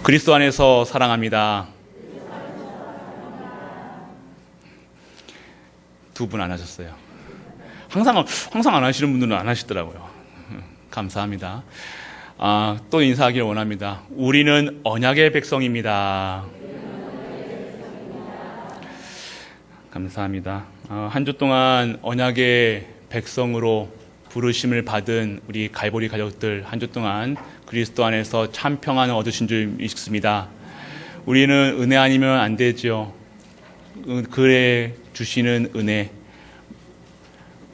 그리스도 안에서 사랑합니다. 두 분 안 하셨어요. 항상 안 하시는 분들은 안 하시더라고요. 감사합니다. 또 인사하기를 원합니다. 우리는 언약의 백성입니다. 감사합니다. 한 주 동안 언약의 백성으로 부르심을 받은 우리 갈보리 가족들, 한 주 동안 그리스도 안에서 참 평안을 얻으신 줄 믿습니다. 우리는 은혜 아니면 안 되죠. 그에 주시는 은혜,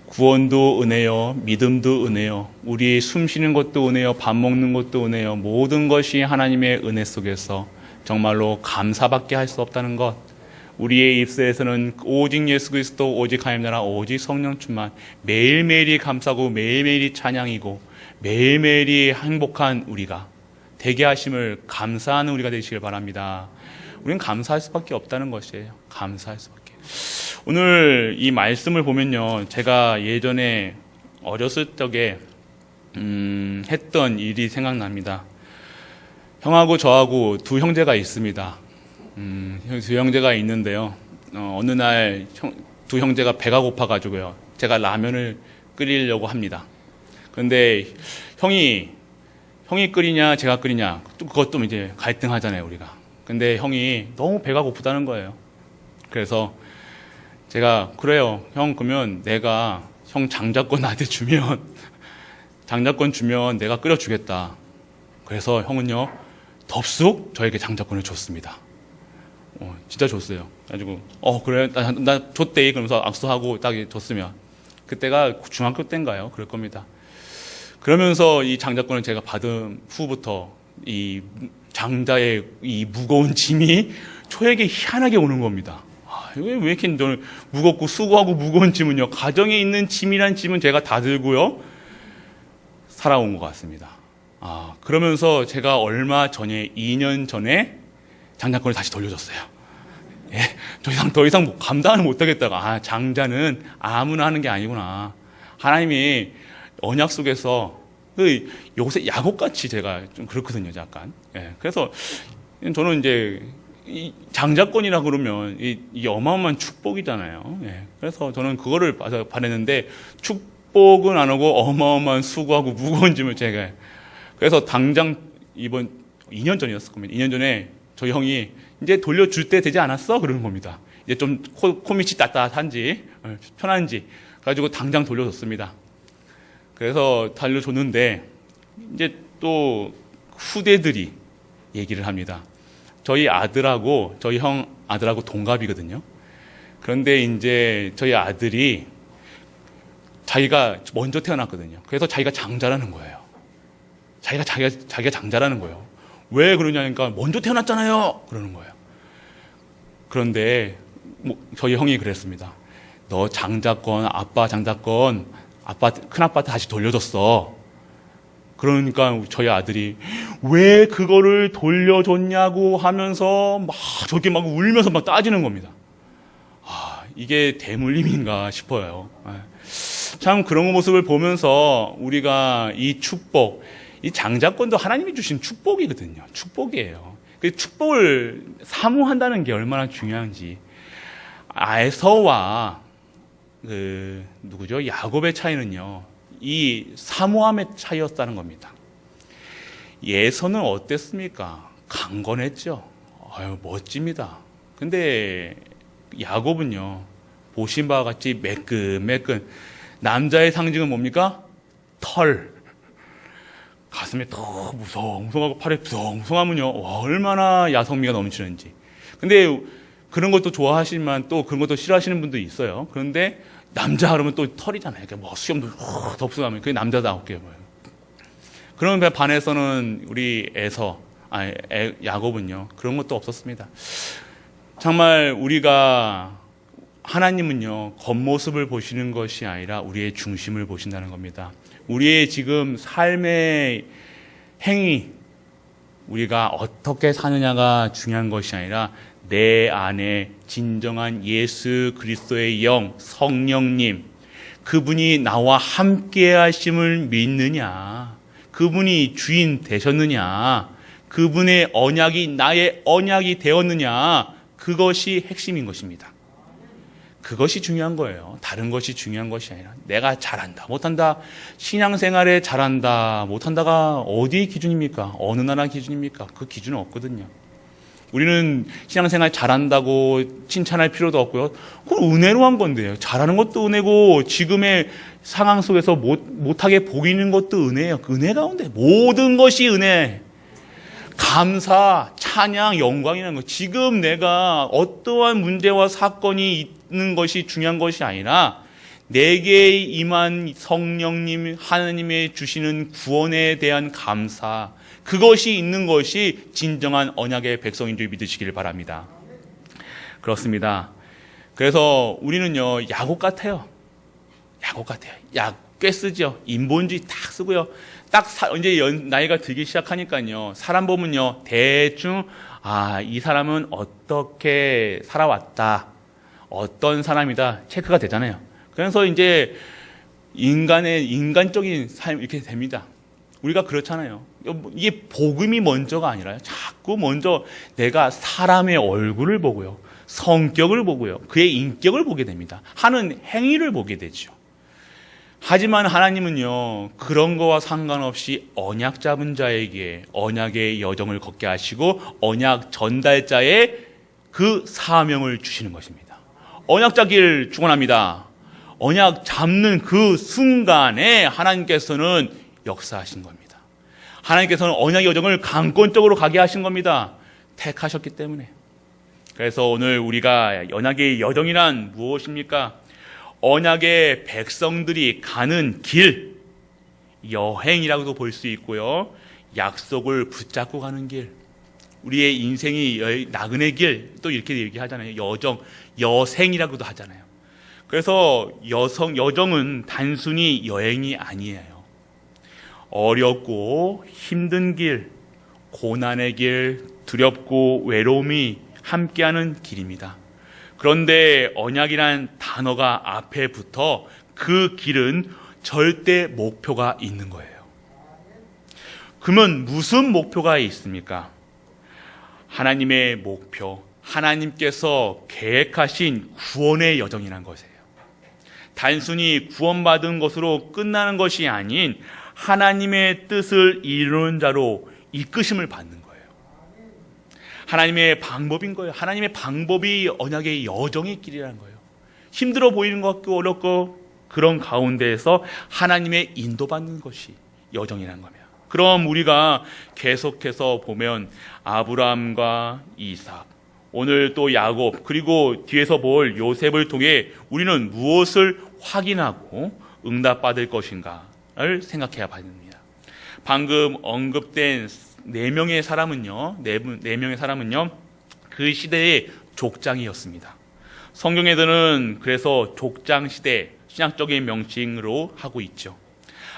구원도 은혜요, 믿음도 은혜요, 우리 숨 쉬는 것도 은혜요, 밥 먹는 것도 은혜요, 모든 것이 하나님의 은혜 속에서 정말로 감사밖에 할 수 없다는 것. 우리의 입술에서는 오직 예수 그리스도, 오직 하나님 나라, 오직 성령 충만, 매일매일이 감사고 매일매일이 찬양이고 매일매일이 행복한 우리가 되게 하심을 감사하는 우리가 되시길 바랍니다. 우리는 감사할 수밖에 없다는 것이에요. 감사할 수밖에. 오늘 이 말씀을 보면요, 제가 예전에 어렸을 적에 했던 일이 생각납니다. 형하고 저하고 두 형제가 있습니다. 두 형제가 있는데요, 어느 날 두 형제가 배가 고파가지고요, 제가 라면을 끓이려고 합니다. 그런데 형이 끓이냐 제가 끓이냐, 또 그것도 이제 갈등하잖아요, 우리가. 근데 형이 너무 배가 고프다는 거예요. 그래서 제가, 그래요 형, 그러면 내가 형 장자권 나한테 주면 장자권 주면 내가 끓여주겠다. 그래서 형은요 덥석 저에게 장자권을 줬습니다. 진짜 줬어요. 그래가지고 그래 나 줬대, 그러면서 악수하고 딱 줬으면, 그때가 중학교 때인가요? 그럴 겁니다. 그러면서 이 장자권을 제가 받은 후부터 이 장자의 이 무거운 짐이 저에게 희한하게 오는 겁니다. 왜 이렇게 무겁고 수고하고 무거운 짐은요, 가정에 있는 짐이란 짐은 제가 다 들고요 살아온 것 같습니다. 그러면서 제가 얼마 전에, 2년 전에 장자권을 다시 돌려줬어요. 예, 더 이상 감당을 못하겠다가, 장자는 아무나 하는 게 아니구나. 하나님이 언약 속에서 요새 야곱같이 제가 좀 그렇거든요, 약간. 예, 그래서 저는 이제 이 장자권이라 그러면 이 어마어마한 축복이잖아요. 예, 그래서 저는 그거를 바랬는데, 축복은 안 하고 어마어마한 수고하고 무거운 짐을 제가. 그래서 당장 이번 2년 전이었을 겁니다. 2년 전에 저희 형이 이제 돌려줄 때 되지 않았어? 그러는 겁니다. 이제 좀 코밑이 따뜻한지 편한지 그래가지고 당장 돌려줬습니다. 그래서 돌려줬는데 이제 또 후대들이 얘기를 합니다. 저희 아들하고 저희 형 아들하고 동갑이거든요. 그런데 이제 저희 아들이 자기가 먼저 태어났거든요. 그래서 자기가 장자라는 거예요. 자기가 장자라는 거예요. 왜 그러냐니까, 먼저 태어났잖아요, 그러는 거예요. 그런데 저희 형이 그랬습니다. 너 장자권, 아빠 장자권, 큰아빠한테 다시 돌려줬어. 그러니까 저희 아들이 왜 그거를 돌려줬냐고 하면서 막 저렇게 막 울면서 막 따지는 겁니다. 이게 대물림인가 싶어요. 참 그런 모습을 보면서 우리가 이 축복, 이 장자권도 하나님이 주신 축복이거든요. 축복이에요. 그 축복을 사모한다는 게 얼마나 중요한지. 에서와 누구죠? 야곱의 차이는요, 이 사모함의 차이였다는 겁니다. 에서는 어땠습니까? 강건했죠. 멋집니다. 근데 야곱은요, 보신 바와 같이 매끈매끈. 남자의 상징은 뭡니까? 털. 가슴에 더 무성무성하고 팔에 무성무성하면요, 얼마나 야성미가 넘치는지. 근데 그런 것도 좋아하시지만 또 그런 것도 싫어하시는 분도 있어요. 그런데 남자 하면 또 털이잖아요. 수염도 덥수하면 그게 남자다웠게 보여요. 그런 반해서는 우리 야곱은요, 그런 것도 없었습니다. 정말 우리가, 하나님은요, 겉모습을 보시는 것이 아니라 우리의 중심을 보신다는 겁니다. 우리의 지금 삶의 행위, 우리가 어떻게 사느냐가 중요한 것이 아니라 내 안에 진정한 예수 그리스도의 영, 성령님, 그분이 나와 함께 하심을 믿느냐, 그분이 주인 되셨느냐, 그분의 언약이 나의 언약이 되었느냐, 그것이 핵심인 것입니다. 그것이 중요한 거예요. 다른 것이 중요한 것이 아니라 내가 잘한다, 못한다, 신앙생활에 잘한다, 못한다가 어디의 기준입니까? 어느 나라 기준입니까? 그 기준은 없거든요. 우리는 신앙생활 잘한다고 칭찬할 필요도 없고요. 그건 은혜로 한 건데요. 잘하는 것도 은혜고 지금의 상황 속에서 못하게 보이는 것도 은혜예요. 그 은혜 가운데 모든 것이 은혜. 감사, 찬양, 영광이라는 것. 지금 내가 어떠한 문제와 사건이 있는 것이 중요한 것이 아니라 내게 임한 성령님 하나님의 주시는 구원에 대한 감사, 그것이 있는 것이 진정한 언약의 백성인 줄 믿으시길 바랍니다. 그렇습니다. 그래서 우리는요, 야곱 같아요. 야곱 같아요. 약 꽤 쓰죠. 인본주의 딱 쓰고요. 딱 이제 나이가 들기 시작하니까요, 사람 보면요, 대충 이 사람은 어떻게 살아왔다, 어떤 사람이다 체크가 되잖아요. 그래서 이제 인간적인 삶 이렇게 됩니다. 우리가 그렇잖아요. 이게 복음이 먼저가 아니라요, 자꾸 먼저 내가 사람의 얼굴을 보고요, 성격을 보고요, 그의 인격을 보게 됩니다. 하는 행위를 보게 되죠. 하지만 하나님은요, 그런 거와 상관없이 언약 잡은 자에게 언약의 여정을 걷게 하시고 언약 전달자의 그 사명을 주시는 것입니다. 언약 잡기를 축원합니다. 언약 잡는 그 순간에 하나님께서는 역사하신 겁니다. 하나님께서는 언약의 여정을 강권적으로 가게 하신 겁니다. 택하셨기 때문에. 그래서 오늘 우리가 언약의 여정이란 무엇입니까? 언약의 백성들이 가는 길, 여행이라고도 볼 수 있고요, 약속을 붙잡고 가는 길, 우리의 인생이 나그네 길, 또 이렇게 얘기하잖아요. 여정, 여생이라고도 하잖아요. 그래서 여정은 단순히 여행이 아니에요. 어렵고 힘든 길, 고난의 길, 두렵고 외로움이 함께하는 길입니다. 그런데 언약이란 단어가 앞에 붙어 그 길은 절대 목표가 있는 거예요. 그러면 무슨 목표가 있습니까? 하나님의 목표, 하나님께서 계획하신 구원의 여정이란 것이에요. 단순히 구원받은 것으로 끝나는 것이 아닌 하나님의 뜻을 이루는 자로 이끄심을 받는 거예요. 하나님의 방법인 거예요. 하나님의 방법이 언약의 여정의 길이라는 거예요. 힘들어 보이는 것 같고 어렵고 그런 가운데에서 하나님의 인도받는 것이 여정이라는 겁니다. 그럼 우리가 계속해서 보면 아브라함과 이삭, 오늘 또 야곱, 그리고 뒤에서 볼 요셉을 통해 우리는 무엇을 확인하고 응답받을 것인가를 생각해야 합니다. 방금 언급된 네 명의 사람은요, 그 시대의 족장이었습니다. 성경에서는 그래서 족장 시대, 신학적인 명칭으로 하고 있죠.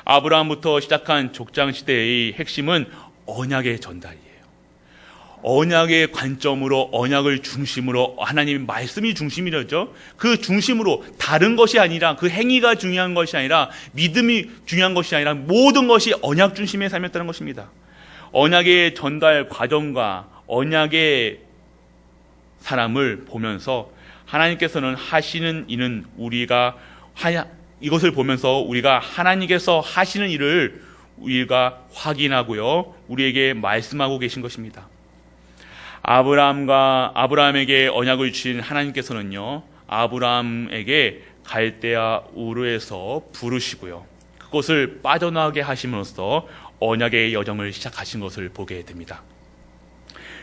아브라함부터 시작한 족장 시대의 핵심은 언약의 전달이에요. 언약의 관점으로, 언약을 중심으로, 하나님의 말씀이 중심이죠. 그 중심으로 다른 것이 아니라, 그 행위가 중요한 것이 아니라, 믿음이 중요한 것이 아니라 모든 것이 언약 중심의 삶이었다는 것입니다. 언약의 전달 과정과 언약의 사람을 보면서 하나님께서는 하시는 일은 이것을 보면서 우리가 하나님께서 하시는 일을 우리가 확인하고요, 우리에게 말씀하고 계신 것입니다. 아브라함에게 언약을 주신 하나님께서는요, 아브라함에게 갈대아 우르에서 부르시고요, 그것을 빠져나가게 하심으로써 언약의 여정을 시작하신 것을 보게 됩니다.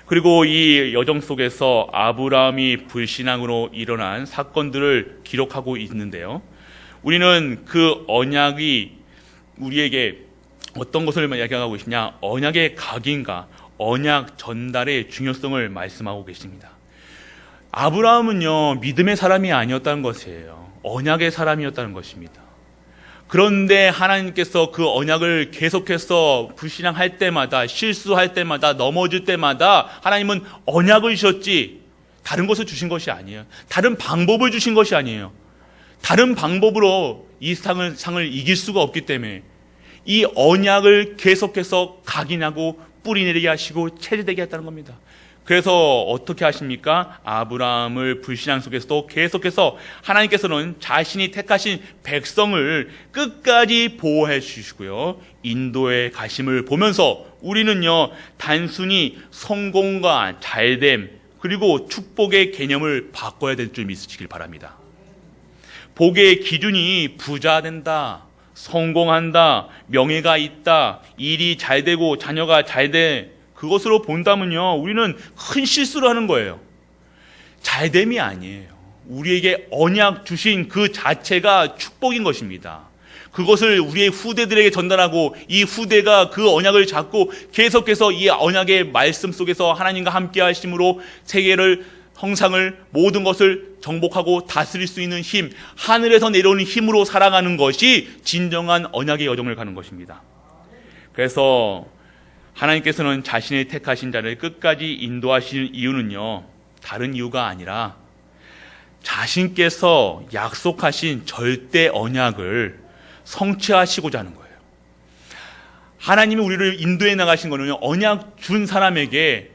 그리고 이 여정 속에서 아브라함이 불신앙으로 일어난 사건들을 기록하고 있는데요, 우리는 그 언약이 우리에게 어떤 것을 이야기하고 계시냐, 언약의 각인과 언약 전달의 중요성을 말씀하고 계십니다. 아브라함은요, 믿음의 사람이 아니었다는 것이에요. 언약의 사람이었다는 것입니다. 그런데 하나님께서 그 언약을 계속해서 불신앙할 때마다, 실수할 때마다, 넘어질 때마다 하나님은 언약을 주셨지 다른 것을 주신 것이 아니에요. 다른 방법을 주신 것이 아니에요. 다른 방법으로 이 상을 이길 수가 없기 때문에 이 언약을 계속해서 각인하고 뿌리 내리게 하시고 체제되게 했다는 겁니다. 그래서 어떻게 하십니까? 아브라함을 불신앙 속에서도 계속해서 하나님께서는 자신이 택하신 백성을 끝까지 보호해 주시고요, 인도에 가심을 보면서 우리는요, 단순히 성공과 잘됨 그리고 축복의 개념을 바꿔야 될 줄 믿으시길 바랍니다. 복의 기준이 부자 된다, 성공한다, 명예가 있다, 일이 잘 되고 자녀가 잘 돼, 그것으로 본다면요, 우리는 큰 실수를 하는 거예요. 잘됨이 아니에요. 우리에게 언약 주신 그 자체가 축복인 것입니다. 그것을 우리의 후대들에게 전달하고 이 후대가 그 언약을 잡고 계속해서 이 언약의 말씀 속에서 하나님과 함께 하심으로 세계를, 형상을, 모든 것을 정복하고 다스릴 수 있는 힘, 하늘에서 내려오는 힘으로 살아가는 것이 진정한 언약의 여정을 가는 것입니다. 그래서 하나님께서는 자신의 택하신 자를 끝까지 인도하시는 이유는요, 다른 이유가 아니라 자신께서 약속하신 절대 언약을 성취하시고자 하는 거예요. 하나님이 우리를 인도해 나가신 거는요, 언약 준 사람에게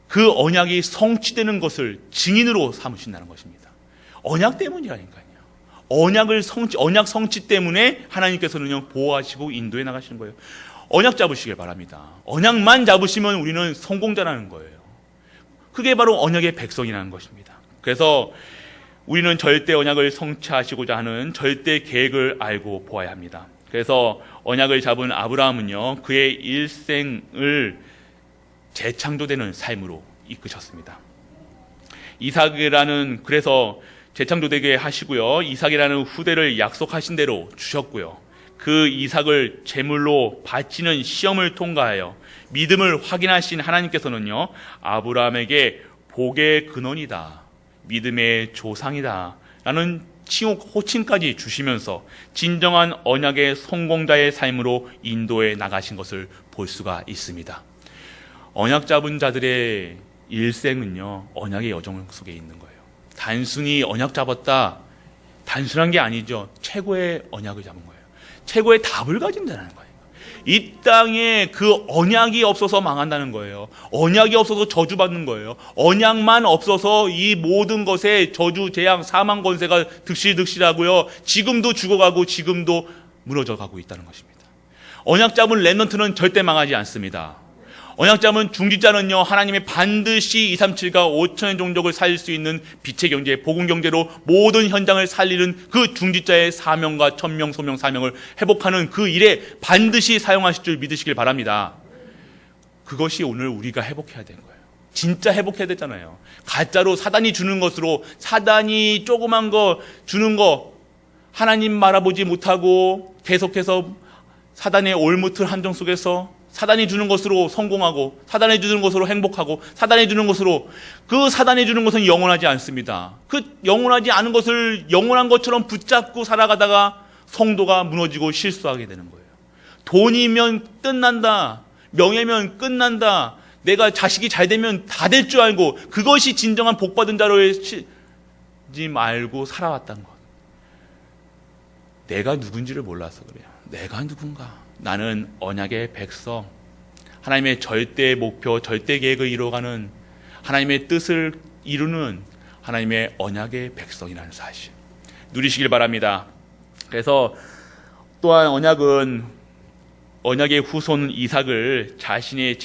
그 언약이 성취되는 것을 증인으로 삼으신다는 것입니다. 언약 때문이라니까요. 언약 성취 때문에 하나님께서는요, 보호하시고 인도해 나가시는 거예요. 언약 잡으시길 바랍니다. 언약만 잡으시면 우리는 성공자라는 거예요. 그게 바로 언약의 백성이라는 것입니다. 그래서 우리는 절대 언약을 성취하시고자 하는 절대 계획을 알고 보아야 합니다. 그래서 언약을 잡은 아브라함은요, 그의 일생을 재창조되는 삶으로 이끄셨습니다. 이삭이라는, 그래서 재창조되게 하시고요, 이삭이라는 후대를 약속하신 대로 주셨고요, 그 이삭을 제물로 바치는 시험을 통과하여 믿음을 확인하신 하나님께서는요, 아브라함에게 복의 근원이다, 믿음의 조상이다 라는 호칭까지 주시면서 진정한 언약의 성공자의 삶으로 인도해 나가신 것을 볼 수가 있습니다. 언약 잡은 자들의 일생은요, 언약의 여정 속에 있는 거예요. 단순히 언약 잡았다, 단순한 게 아니죠. 최고의 언약을 잡은 거예요. 최고의 답을 가진다는 거예요. 이 땅에 그 언약이 없어서 망한다는 거예요. 언약이 없어서 저주받는 거예요. 언약만 없어서 이 모든 것에 저주, 재앙, 사망 권세가 득실득실하고요, 지금도 죽어가고 지금도 무너져가고 있다는 것입니다. 언약 잡은 렘넌트는 절대 망하지 않습니다. 언약 잡은 중직자는요, 하나님의 반드시 237과 5천의 종족을 살릴 수 있는 빛의 경제, 복음 경제로 모든 현장을 살리는 그 중직자의 사명과 천명, 소명, 사명을 회복하는 그 일에 반드시 사용하실 줄 믿으시길 바랍니다. 그것이 오늘 우리가 회복해야 되는 거예요. 진짜 회복해야 되잖아요. 가짜로 사단이 주는 것으로, 사단이 조그만 거 주는 거 하나님 알아보지 못하고 계속해서 사단의 올무틀 함정 속에서 사단이 주는 것으로 성공하고, 사단이 주는 것으로 행복하고, 사단이 주는 것으로, 그 사단이 주는 것은 영원하지 않습니다. 그 영원하지 않은 것을 영원한 것처럼 붙잡고 살아가다가 성도가 무너지고 실수하게 되는 거예요. 돈이면 끝난다, 명예면 끝난다, 내가 자식이 잘 되면 다 될 줄 알고 그것이 진정한 복받은 자로지 말고 살아왔다는 것. 내가 누군지를 몰라서 그래요. 내가 누군가? 나는 언약의 백성, 하나님의 절대 목표, 절대 계획을 이루어가는, 하나님의 뜻을 이루는 하나님의 언약의 백성이라는 사실 누리시길 바랍니다. 그래서 또한 언약의 후손 이삭은 자신을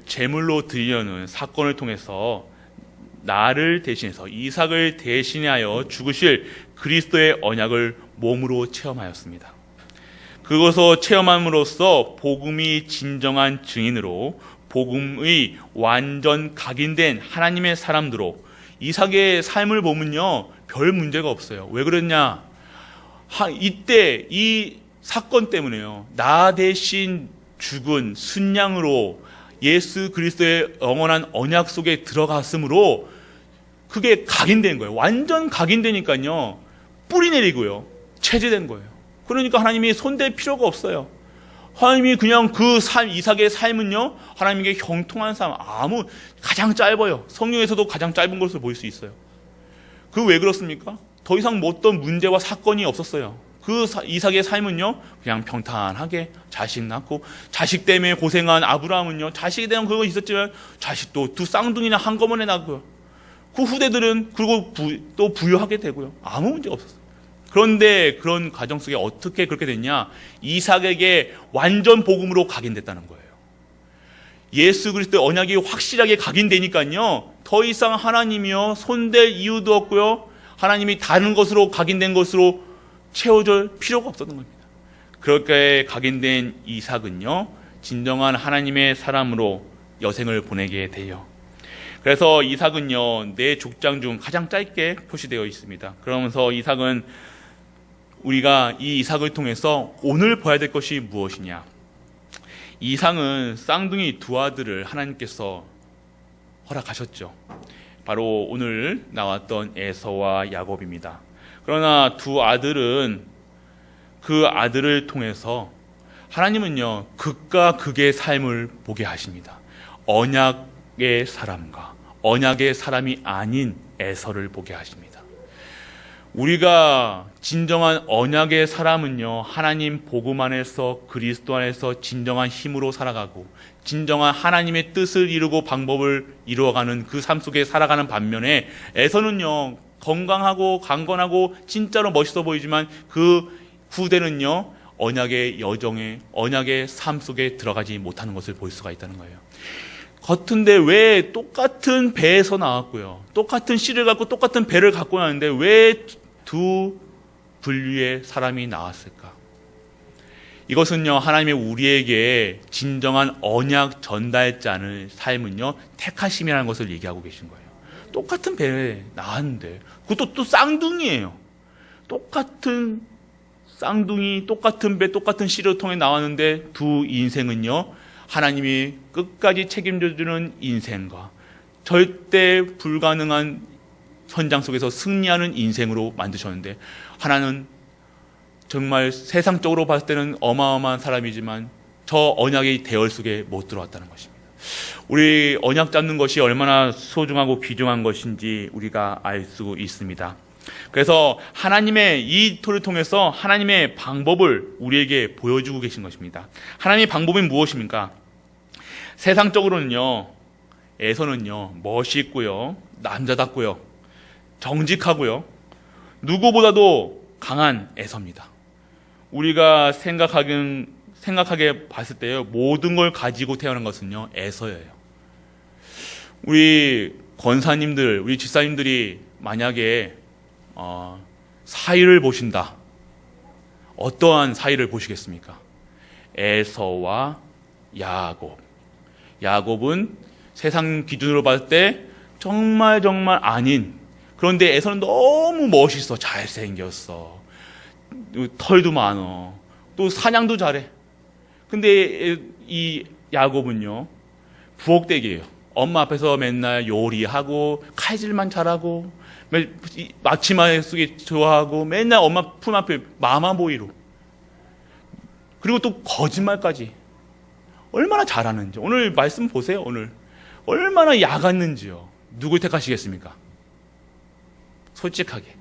제물로 드리려는 사건을 통해서 나를 대신해서, 이삭을 대신하여 죽으실 그리스도의 언약을 몸으로 체험하였습니다. 그것을 체험함으로써 복음이 진정한 증인으로, 복음의 완전 각인된 하나님의 사람들로, 이삭의 삶을 보면요, 별 문제가 없어요. 왜 그랬냐? 이때 이 사건 때문에요, 나 대신 죽은 순양으로 예수 그리스도의 영원한 언약 속에 들어갔으므로 그게 각인된 거예요. 완전 각인되니까요, 뿌리 내리고요, 체제된 거예요. 그러니까 하나님이 손댈 필요가 없어요. 하나님이 그냥 그 이삭의 삶은요, 하나님에게 형통한 삶, 가장 짧아요. 성경에서도 가장 짧은 것을 볼 수 있어요. 그 왜 그렇습니까? 더 이상 어떤 문제와 사건이 없었어요. 이삭의 삶은요, 그냥 평탄하게 자식 낳고, 자식 때문에 고생한 아브라함은요, 자식에 대한 그거 있었지만 자식도 두 쌍둥이나 한꺼번에 낳고요. 그 후대들은 그리고 또 부유하게 되고요. 아무 문제 없었어요. 그런데 그런 가정 속에 어떻게 그렇게 됐냐? 이삭에게 완전 복음으로 각인됐다는 거예요. 예수 그리스도의 언약이 확실하게 각인되니까요, 더 이상 하나님이요 손댈 이유도 없고요, 하나님이 다른 것으로 각인된 것으로 채워줄 필요가 없었던 겁니다. 그렇게 각인된 이삭은요, 진정한 하나님의 사람으로 여생을 보내게 돼요. 그래서 이삭은요, 네 족장 중 가장 짧게 표시되어 있습니다. 그러면서 이삭은, 우리가 이 이삭을 통해서 오늘 봐야 될 것이 무엇이냐? 이삭은 쌍둥이 두 아들을 하나님께서 허락하셨죠. 바로 오늘 나왔던 에서와 야곱입니다. 그러나 두 아들은, 그 아들을 통해서 하나님은요, 극과 극의 삶을 보게 하십니다. 언약의 사람과 언약의 사람이 아닌 에서를 보게 하십니다. 우리가 진정한 언약의 사람은요, 하나님 복음 안에서, 그리스도 안에서 진정한 힘으로 살아가고 진정한 하나님의 뜻을 이루고 방법을 이루어가는 그 삶 속에 살아가는 반면에, 에서는요, 건강하고 강건하고 진짜로 멋있어 보이지만 그 후대는요, 언약의 여정에, 언약의 삶 속에 들어가지 못하는 것을 볼 수가 있다는 거예요. 겉은데 왜 똑같은 배에서 나왔고요, 똑같은 씨를 갖고 똑같은 배를 갖고 나왔는데 왜 두 분류의 사람이 나왔을까? 이것은요, 하나님의 우리에게 진정한 언약 전달자의 삶은요, 택하심이라는 것을 얘기하고 계신 거예요. 똑같은 배에 나왔는데, 그것도 또 쌍둥이에요. 똑같은 쌍둥이, 똑같은 배, 똑같은 씨를 통해 나왔는데 두 인생은요, 하나님이 끝까지 책임져주는 인생과 절대 불가능한 현장 속에서 승리하는 인생으로 만드셨는데, 하나는 정말 세상적으로 봤을 때는 어마어마한 사람이지만 저 언약의 대열 속에 못 들어왔다는 것입니다. 우리 언약 잡는 것이 얼마나 소중하고 귀중한 것인지 우리가 알 수 있습니다. 그래서 하나님의 이 토를 통해서 하나님의 방법을 우리에게 보여주고 계신 것입니다. 하나님의 방법은 무엇입니까? 세상적으로는요, 에서는요, 멋있고요, 남자답고요, 정직하고요, 누구보다도 강한 에서입니다. 우리가 생각하게 봤을 때요, 모든 걸 가지고 태어난 것은요, 에서예요. 우리 권사님들, 우리 집사님들이 만약에 사위를 보신다. 어떠한 사위를 보시겠습니까? 에서와 야곱. 야곱은 세상 기준으로 봤을 때 정말 아닌, 그런데 에서는 너무 멋있어, 잘생겼어, 털도 많어, 또 사냥도 잘해. 근데 이 야곱은요, 부엌대기예요. 엄마 앞에서 맨날 요리하고 칼질만 잘하고 마치마 쓰기 좋아하고 맨날 엄마 품 앞에 마마보이로, 그리고 또 거짓말까지 얼마나 잘하는지. 오늘 말씀 보세요. 오늘 얼마나 야갔는지요. 누굴 택하시겠습니까? 솔직하게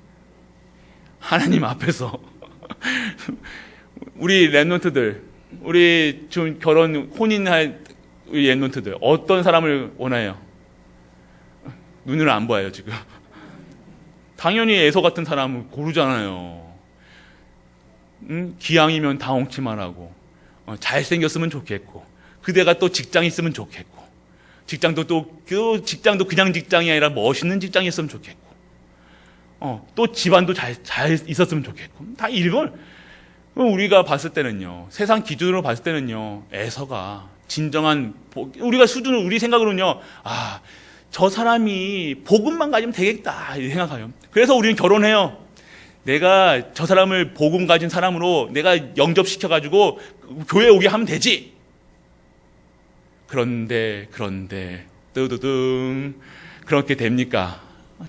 하나님 앞에서 우리 랩런트들, 우리 좀 혼인할 우리 랩런트들 어떤 사람을 원해요? 눈을 안 봐요 지금. 당연히 에서 같은 사람을 고르잖아요. 기왕이면 다홍치만 하고, 잘생겼으면 좋겠고, 그대가 또 직장 있으면 좋겠고, 직장도 그 직장도 그냥 직장이 아니라 멋있는 직장이 있으면 좋겠고, 또 집안도 잘 있었으면 좋겠고, 다 이걸 우리가 봤을 때는요, 세상 기준으로 봤을 때는요, 에서가 진정한, 우리가 수준을, 우리 생각으로는요, 저 사람이 복음만 가지면 되겠다 이렇게 생각해요. 그래서 우리는 결혼해요. 내가 저 사람을 복음 가진 사람으로 내가 영접시켜가지고 교회 오게 하면 되지. 그런데 뜨드등, 그렇게 됩니까?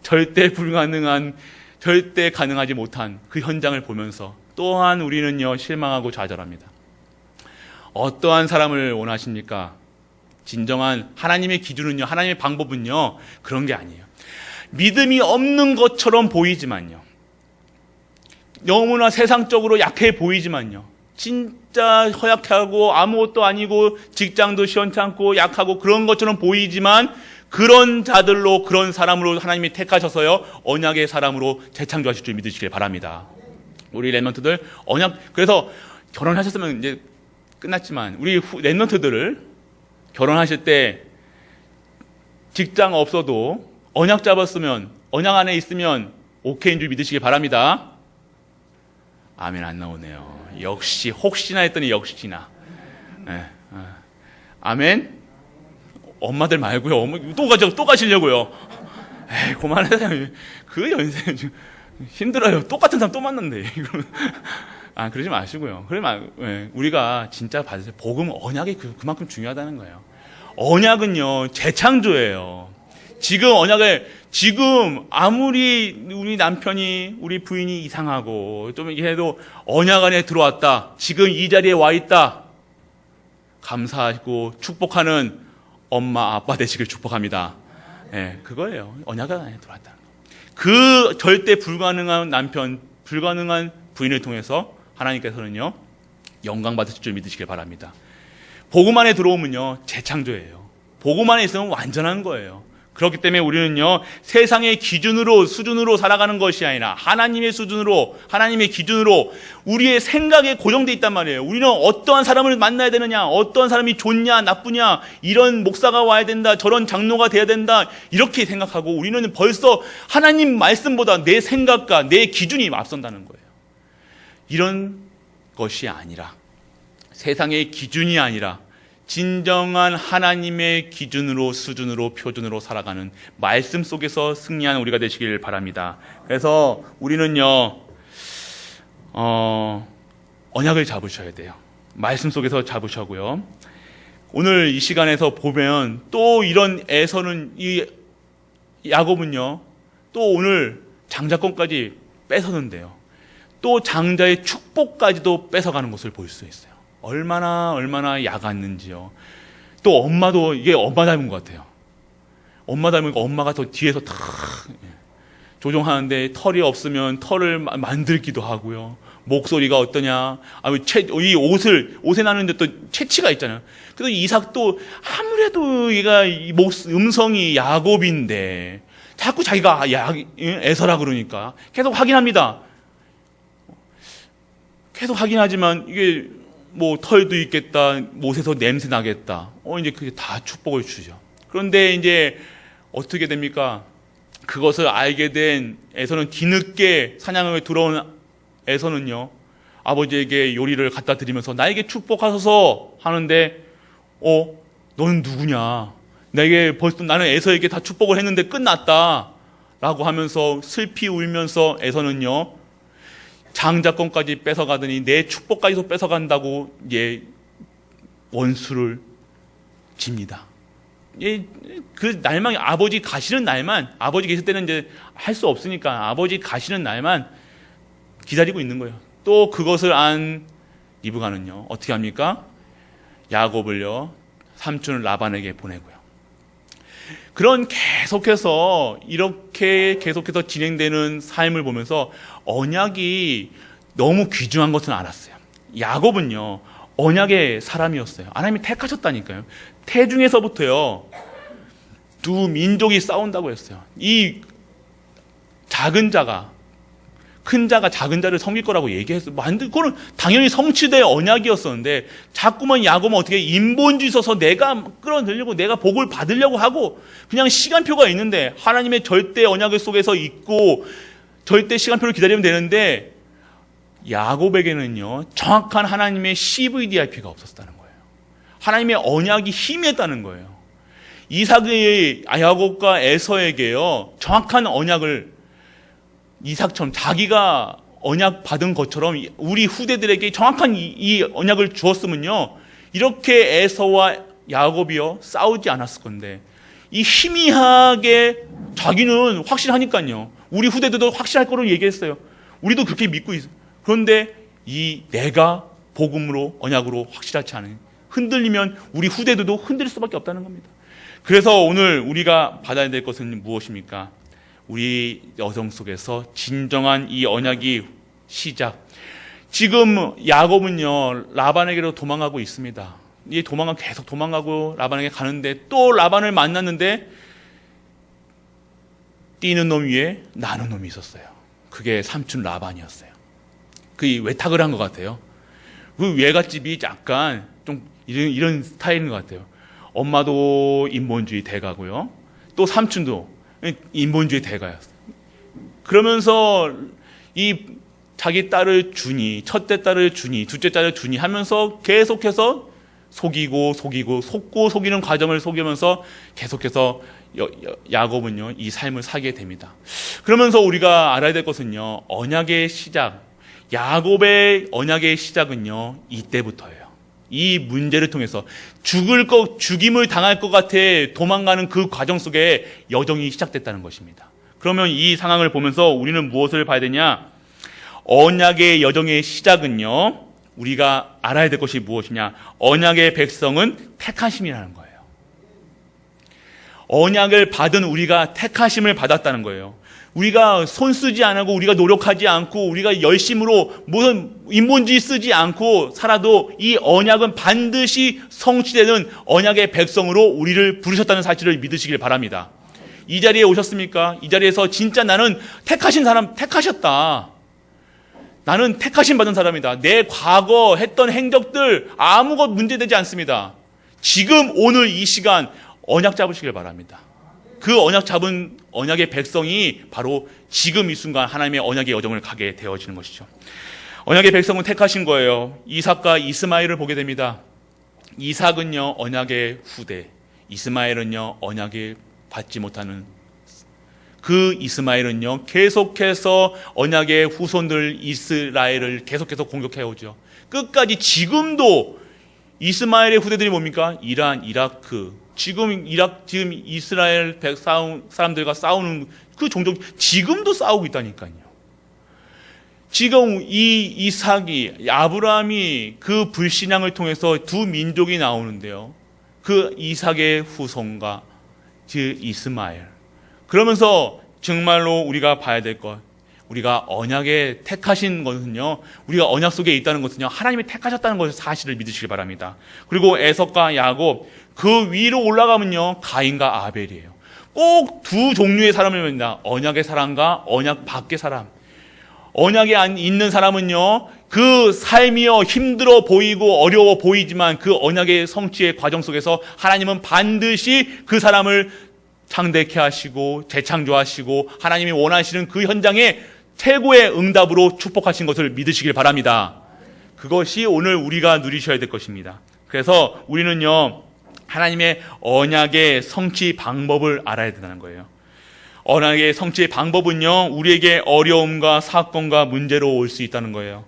절대 불가능한, 절대 가능하지 못한 그 현장을 보면서 또한 우리는요, 실망하고 좌절합니다. 어떠한 사람을 원하십니까? 진정한 하나님의 기준은요, 하나님의 방법은요, 그런 게 아니에요. 믿음이 없는 것처럼 보이지만요, 너무나 세상적으로 약해 보이지만요, 진짜 허약하고 아무것도 아니고 직장도 시원찮고 약하고 그런 것처럼 보이지만 그런 자들로, 그런 사람으로 하나님이 택하셔서요, 언약의 사람으로 재창조하실 줄 믿으시길 바랍니다. 우리 렘넌트들 언약, 그래서 결혼하셨으면 이제 끝났지만 우리 렘넌트들을 결혼하실 때 직장 없어도 언약 잡았으면, 언약 안에 있으면 오케이인 줄 믿으시길 바랍니다. 아멘. 안 나오네요. 역시 혹시나 했더니 역시나. 네. 아멘. 엄마들 말고요. 또 가시려고요. 에이, 그만하세요. 그 연세 힘들어요. 똑같은 사람 또 만난대. 그러지 마시고요. 우리가 진짜 받으세요. 복음, 언약이 그만큼 중요하다는 거예요. 언약은요, 재창조예요. 지금 아무리 우리 남편이, 우리 부인이 이상하고 좀 이렇게 해도 언약 안에 들어왔다. 지금 이 자리에 와 있다. 감사하고 축복하는 엄마, 아빠 되시길 축복합니다. 네, 그거예요. 언약 안에 들어왔다. 그 절대 불가능한 남편, 불가능한 부인을 통해서 하나님께서는요, 영광 받으실 줄 믿으시길 바랍니다. 복음 안에 들어오면요, 재창조예요. 복음 안에 있으면 완전한 거예요. 그렇기 때문에 우리는요, 세상의 기준으로, 수준으로 살아가는 것이 아니라 하나님의 수준으로, 하나님의 기준으로 우리의 생각에 고정되어 있단 말이에요. 우리는 어떠한 사람을 만나야 되느냐, 어떠한 사람이 좋냐, 나쁘냐, 이런 목사가 와야 된다, 저런 장로가 돼야 된다, 이렇게 생각하고 우리는 벌써 하나님 말씀보다 내 생각과 내 기준이 앞선다는 거예요. 이런 것이 아니라, 세상의 기준이 아니라 진정한 하나님의 기준으로, 수준으로, 표준으로 살아가는 말씀 속에서 승리하는 우리가 되시길 바랍니다. 그래서 우리는요, 언약을 잡으셔야 돼요. 말씀 속에서 잡으셔고요. 오늘 이 시간에서 보면 또 이런 에서는, 이 야곱은요, 또 오늘 장자권까지 뺏었는데요, 또 장자의 축복까지도 뺏어가는 것을 볼 수 있어요. 얼마나 야갔는지요. 또 엄마도, 이게 엄마 닮은 것 같아요. 엄마 닮으니까 엄마가 더 뒤에서 탁 조종하는데, 털이 없으면 털을 만들기도 하고요. 목소리가 어떠냐. 이 옷에 나는데 또 채취가 있잖아요. 그래서 이삭도 아무래도 얘가 음성이 야곱인데 자꾸 자기가 에서라 그러니까 계속 확인합니다. 계속 확인하지만 이게 뭐 털도 있겠다, 못에서 냄새 나겠다. 이제 그게 다 축복을 주죠. 그런데 이제 어떻게 됩니까? 그것을 알게 된 에서는 뒤늦게 사냥을 들어온 에서는요, 아버지에게 요리를 갖다 드리면서 나에게 축복하소서 하는데, 너는 누구냐? 나는 에서에게 다 축복을 했는데 끝났다. 라고 하면서 슬피 울면서 에서는요, 장자권까지 뺏어가더니 내 축복까지도 뺏어간다고 원수를 집니다. 그 날만, 아버지 가시는 날만, 아버지 계실 때는 이제 할 수 없으니까 아버지 가시는 날만 기다리고 있는 거예요. 또 그것을 안 리브가는요, 어떻게 합니까? 야곱을요, 삼촌 라반에게 보내고요. 그런 이렇게 계속해서 진행되는 삶을 보면서 언약이 너무 귀중한 것은 알았어요. 야곱은요, 언약의 사람이었어요. 하나님이 택하셨다니까요. 태중에서부터요, 두 민족이 싸운다고 했어요. 이 작은 자가 큰 자가 작은 자를 섬길 거라고 얘기했어요. 그거는 당연히 성취될 언약이었었는데, 자꾸만 야곱은 어떻게 인본주의 있어서 내가 끌어들이려고, 내가 복을 받으려고 하고, 그냥 시간표가 있는데, 하나님의 절대 언약을 속에서 있고, 절대 시간표를 기다리면 되는데, 야곱에게는요, 정확한 하나님의 CVDIP가 없었다는 거예요. 하나님의 언약이 희미했다는 거예요. 이삭의 야곱과 에서에게요, 정확한 언약을, 이삭처럼 자기가 언약 받은 것처럼 우리 후대들에게 정확한 이 언약을 주었으면요, 이렇게 에서와 야곱이요 싸우지 않았을 건데, 이 희미하게 자기는 확실하니까요, 우리 후대들도 확실할 거로 얘기했어요. 우리도 그렇게 믿고 있어요. 그런데 내가 복음으로, 언약으로 확실하지 않은, 흔들리면 우리 후대들도 흔들릴 수밖에 없다는 겁니다. 그래서 오늘 우리가 받아야 될 것은 무엇입니까? 우리 여정 속에서 진정한 이 언약이 시작. 지금 야곱은요, 라반에게로 도망가고 있습니다. 이 계속 도망가고 라반에게 가는데 또 라반을 만났는데 뛰는 놈 위에 나는 놈이 있었어요. 그게 삼촌 라반이었어요. 그 외탁을 한 것 같아요. 그 외갓집이 약간 좀 이런 스타일인 것 같아요. 엄마도 인본주의 대가고요. 또 삼촌도 인본주의 대가였어요. 그러면서 이 자기 딸을 주니, 첫째 딸을 주니, 둘째 딸을 주니 하면서 계속해서 속이고 속이는 과정을 속이면서 계속해서 야곱은요, 이 삶을 살게 됩니다. 그러면서 우리가 알아야 될 것은요, 언약의 시작, 야곱의 언약의 시작은요, 이때부터예요. 이 문제를 통해서 죽임을 당할 것 같아 도망가는 그 과정 속에 여정이 시작됐다는 것입니다. 그러면 이 상황을 보면서 우리는 무엇을 봐야 되냐? 언약의 여정의 시작은요, 우리가 알아야 될 것이 무엇이냐? 언약의 백성은 택하심이라는 거예요. 언약을 받은 우리가 택하심을 받았다는 거예요. 우리가 손 쓰지 않고, 우리가 노력하지 않고, 우리가 열심으로 무슨 인본주의 쓰지 않고 살아도 이 언약은 반드시 성취되는 언약의 백성으로 우리를 부르셨다는 사실을 믿으시길 바랍니다. 이 자리에 오셨습니까? 이 자리에서 진짜 나는 택하신 사람, 택하셨다. 나는 택하심 받은 사람이다. 내 과거 했던 행적들 아무것 문제되지 않습니다. 지금 오늘 이 시간 언약 잡으시길 바랍니다. 그 언약 잡은 언약의 백성이 바로 지금 이 순간 하나님의 언약의 여정을 가게 되어지는 것이죠. 언약의 백성은 택하신 거예요. 이삭과 이스마엘을 보게 됩니다. 이삭은요, 언약의 후대, 이스마엘은요, 언약을 받지 못하는, 그 이스마엘은요, 계속해서 언약의 후손들 이스라엘을 계속해서 공격해오죠. 끝까지 지금도 이스마엘의 후대들이 뭡니까? 이란, 이라크, 지금 이스라엘 사람들과 싸우는 그 종족, 지금도 싸우고 있다니까요. 지금 이 이삭이, 아브라함이 그 불신앙을 통해서 두 민족이 나오는데요. 그 이삭의 후손과 그 이스마엘. 그러면서 정말로 우리가 봐야 될 것, 우리가 언약에 택하신 것은요, 우리가 언약 속에 있다는 것은요, 하나님이 택하셨다는 것을 사실을 믿으시기 바랍니다. 그리고 에석과 야곱, 그 위로 올라가면요, 가인과 아벨이에요. 꼭 두 종류의 사람을 만나, 언약의 사람과 언약 밖의 사람. 언약에 있는 사람은요, 그 삶이요, 힘들어 보이고 어려워 보이지만 그 언약의 성취의 과정 속에서 하나님은 반드시 그 사람을 창대케 하시고 재창조하시고 하나님이 원하시는 그 현장에 최고의 응답으로 축복하신 것을 믿으시길 바랍니다. 그것이 오늘 우리가 누리셔야 될 것입니다. 그래서 우리는요, 하나님의 언약의 성취 방법을 알아야 된다는 거예요. 언약의 성취의 방법은요, 우리에게 어려움과 사건과 문제로 올 수 있다는 거예요.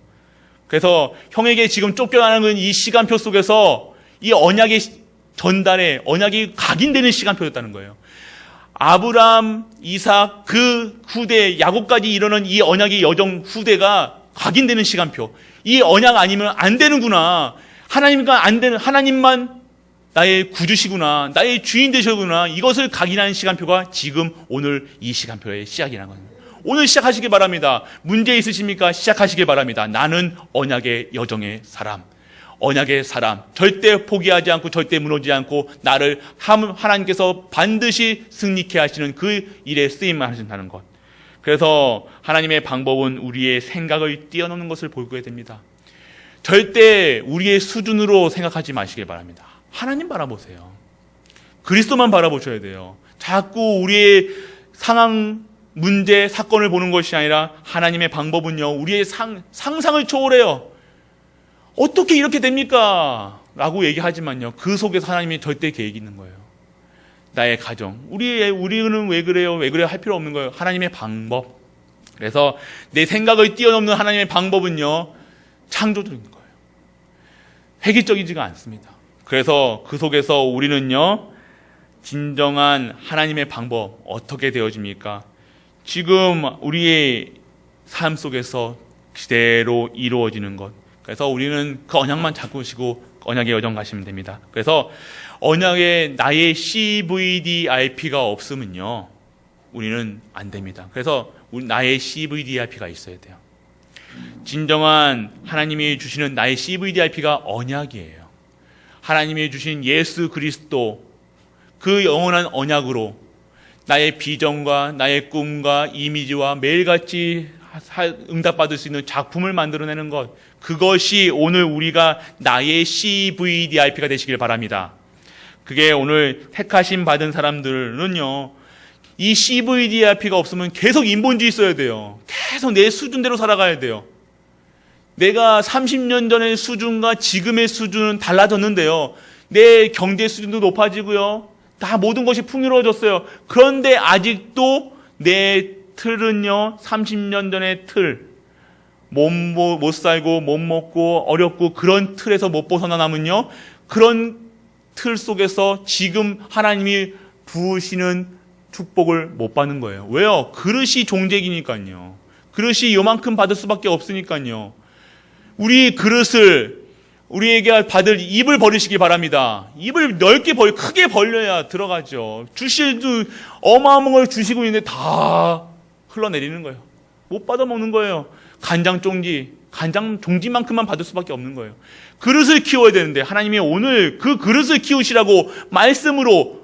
그래서 형에게 지금 쫓겨나는 이 시간표 속에서 이 언약의 전달에 언약이 각인되는 시간표였다는 거예요. 아브라함, 이삭, 그 후대, 야곱까지 이르는 이 언약의 여정 후대가 각인되는 시간표. 이 언약 아니면 안 되는구나. 하나님과 안 되는, 하나님만 나의 구주시구나. 나의 주인 되시구나. 이것을 각인하는 시간표가 지금 오늘 이 시간표의 시작이라는 겁니다. 오늘 시작하시길 바랍니다. 문제 있으십니까? 시작하시길 바랍니다. 나는 언약의 여정의 사람. 언약의 사람, 절대 포기하지 않고 절대 무너지지 않고 나를 하나님께서 반드시 승리케 하시는 그 일에 쓰임만 하신다는 것. 그래서 하나님의 방법은 우리의 생각을 뛰어넘는 것을 보게 됩니다. 절대 우리의 수준으로 생각하지 마시길 바랍니다. 하나님 바라보세요. 그리스도만 바라보셔야 돼요. 자꾸 우리의 상황, 문제, 사건을 보는 것이 아니라 하나님의 방법은요, 우리의 상상을 초월해요. 어떻게 이렇게 됩니까? 라고 얘기하지만요, 그 속에서 하나님의 절대 계획이 있는 거예요. 나의 가정, 우리는 왜 그래요? 왜 그래요? 할 필요 없는 거예요. 하나님의 방법. 그래서 내 생각을 뛰어넘는 하나님의 방법은요, 창조적인 거예요. 획일적이지가 않습니다. 그래서 그 속에서 우리는요, 진정한 하나님의 방법 어떻게 되어집니까? 지금 우리의 삶 속에서 그대로 이루어지는 것. 그래서 우리는 그 언약만 잡고 오시고 언약의 여정 가시면 됩니다. 그래서 언약에 나의 CVDIP가 없으면요, 우리는 안 됩니다. 그래서 나의 CVDIP가 있어야 돼요. 진정한 하나님이 주시는 나의 CVDIP가 언약이에요. 하나님이 주신 예수 그리스도, 그 영원한 언약으로 나의 비전과 나의 꿈과 이미지와 매일같이 응답받을 수 있는 작품을 만들어내는 것, 그것이 오늘 우리가 나의 CVDIP가 되시길 바랍니다. 그게 오늘 택하심 받은 사람들은요, 이 CVDIP가 없으면 계속 인본주의 써야 돼요. 계속 내 수준대로 살아가야 돼요. 내가 30년 전의 수준과 지금의 수준은 달라졌는데요. 내 경제 수준도 높아지고요. 다 모든 것이 풍요로워졌어요. 그런데 아직도 내 틀은요, 30년 전의 틀. 못 살고, 못 먹고, 어렵고, 그런 틀에서 못 벗어나면요, 그런 틀 속에서 지금 하나님이 부으시는 축복을 못 받는 거예요. 왜요? 그릇이 종재기니까요. 그릇이 요만큼 받을 수밖에 없으니까요. 우리 그릇을, 우리에게 받을 입을 벌리시기 바랍니다. 입을 넓게 크게 벌려야 들어가죠. 주실도 어마어마한 걸 주시고 있는데 다 흘러내리는 거예요. 못 받아 먹는 거예요. 간장 종지만큼만 받을 수밖에 없는 거예요. 그릇을 키워야 되는데 하나님이 오늘 그 그릇을 키우시라고 말씀으로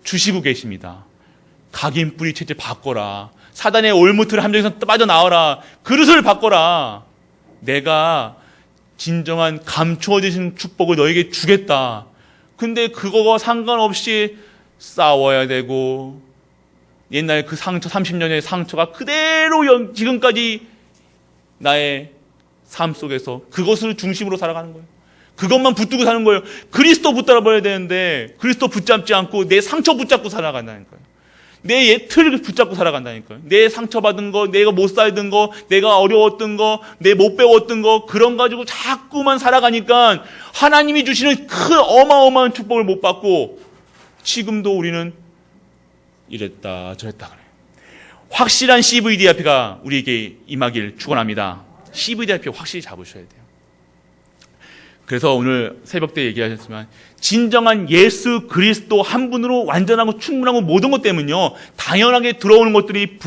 주시고 계십니다. 각인 뿌리 체질 바꿔라. 사단의 올무틀 함정에서 빠져나와라. 그릇을 바꿔라. 내가 진정한 감추어지신 축복을 너에게 주겠다. 근데 그거와 상관없이 싸워야 되고, 옛날 그 상처, 30년의 상처가 그대로 지금까지 나의 삶 속에서 그것을 중심으로 살아가는 거예요. 그것만 붙들고 사는 거예요. 그리스도 붙들어 버려야 되는데 그리스도 붙잡지 않고 내 상처 붙잡고 살아간다니까요. 내 틀을 붙잡고 살아간다니까요. 내 상처받은 거, 내가 못 살던 거, 내가 어려웠던 거, 내 못 배웠던 거, 그런 가지고 자꾸만 살아가니까 하나님이 주시는 그 어마어마한 축복을 못 받고 지금도 우리는 이랬다 저랬다 그래요. 확실한 CVDIP가 우리에게 임하길 축원합니다. CVDIP 확실히 잡으셔야 돼요. 그래서 오늘 새벽 때 얘기하셨지만 진정한 예수 그리스도 한 분으로 완전하고 충분하고 모든 것 때문요, 당연하게 들어오는 것들이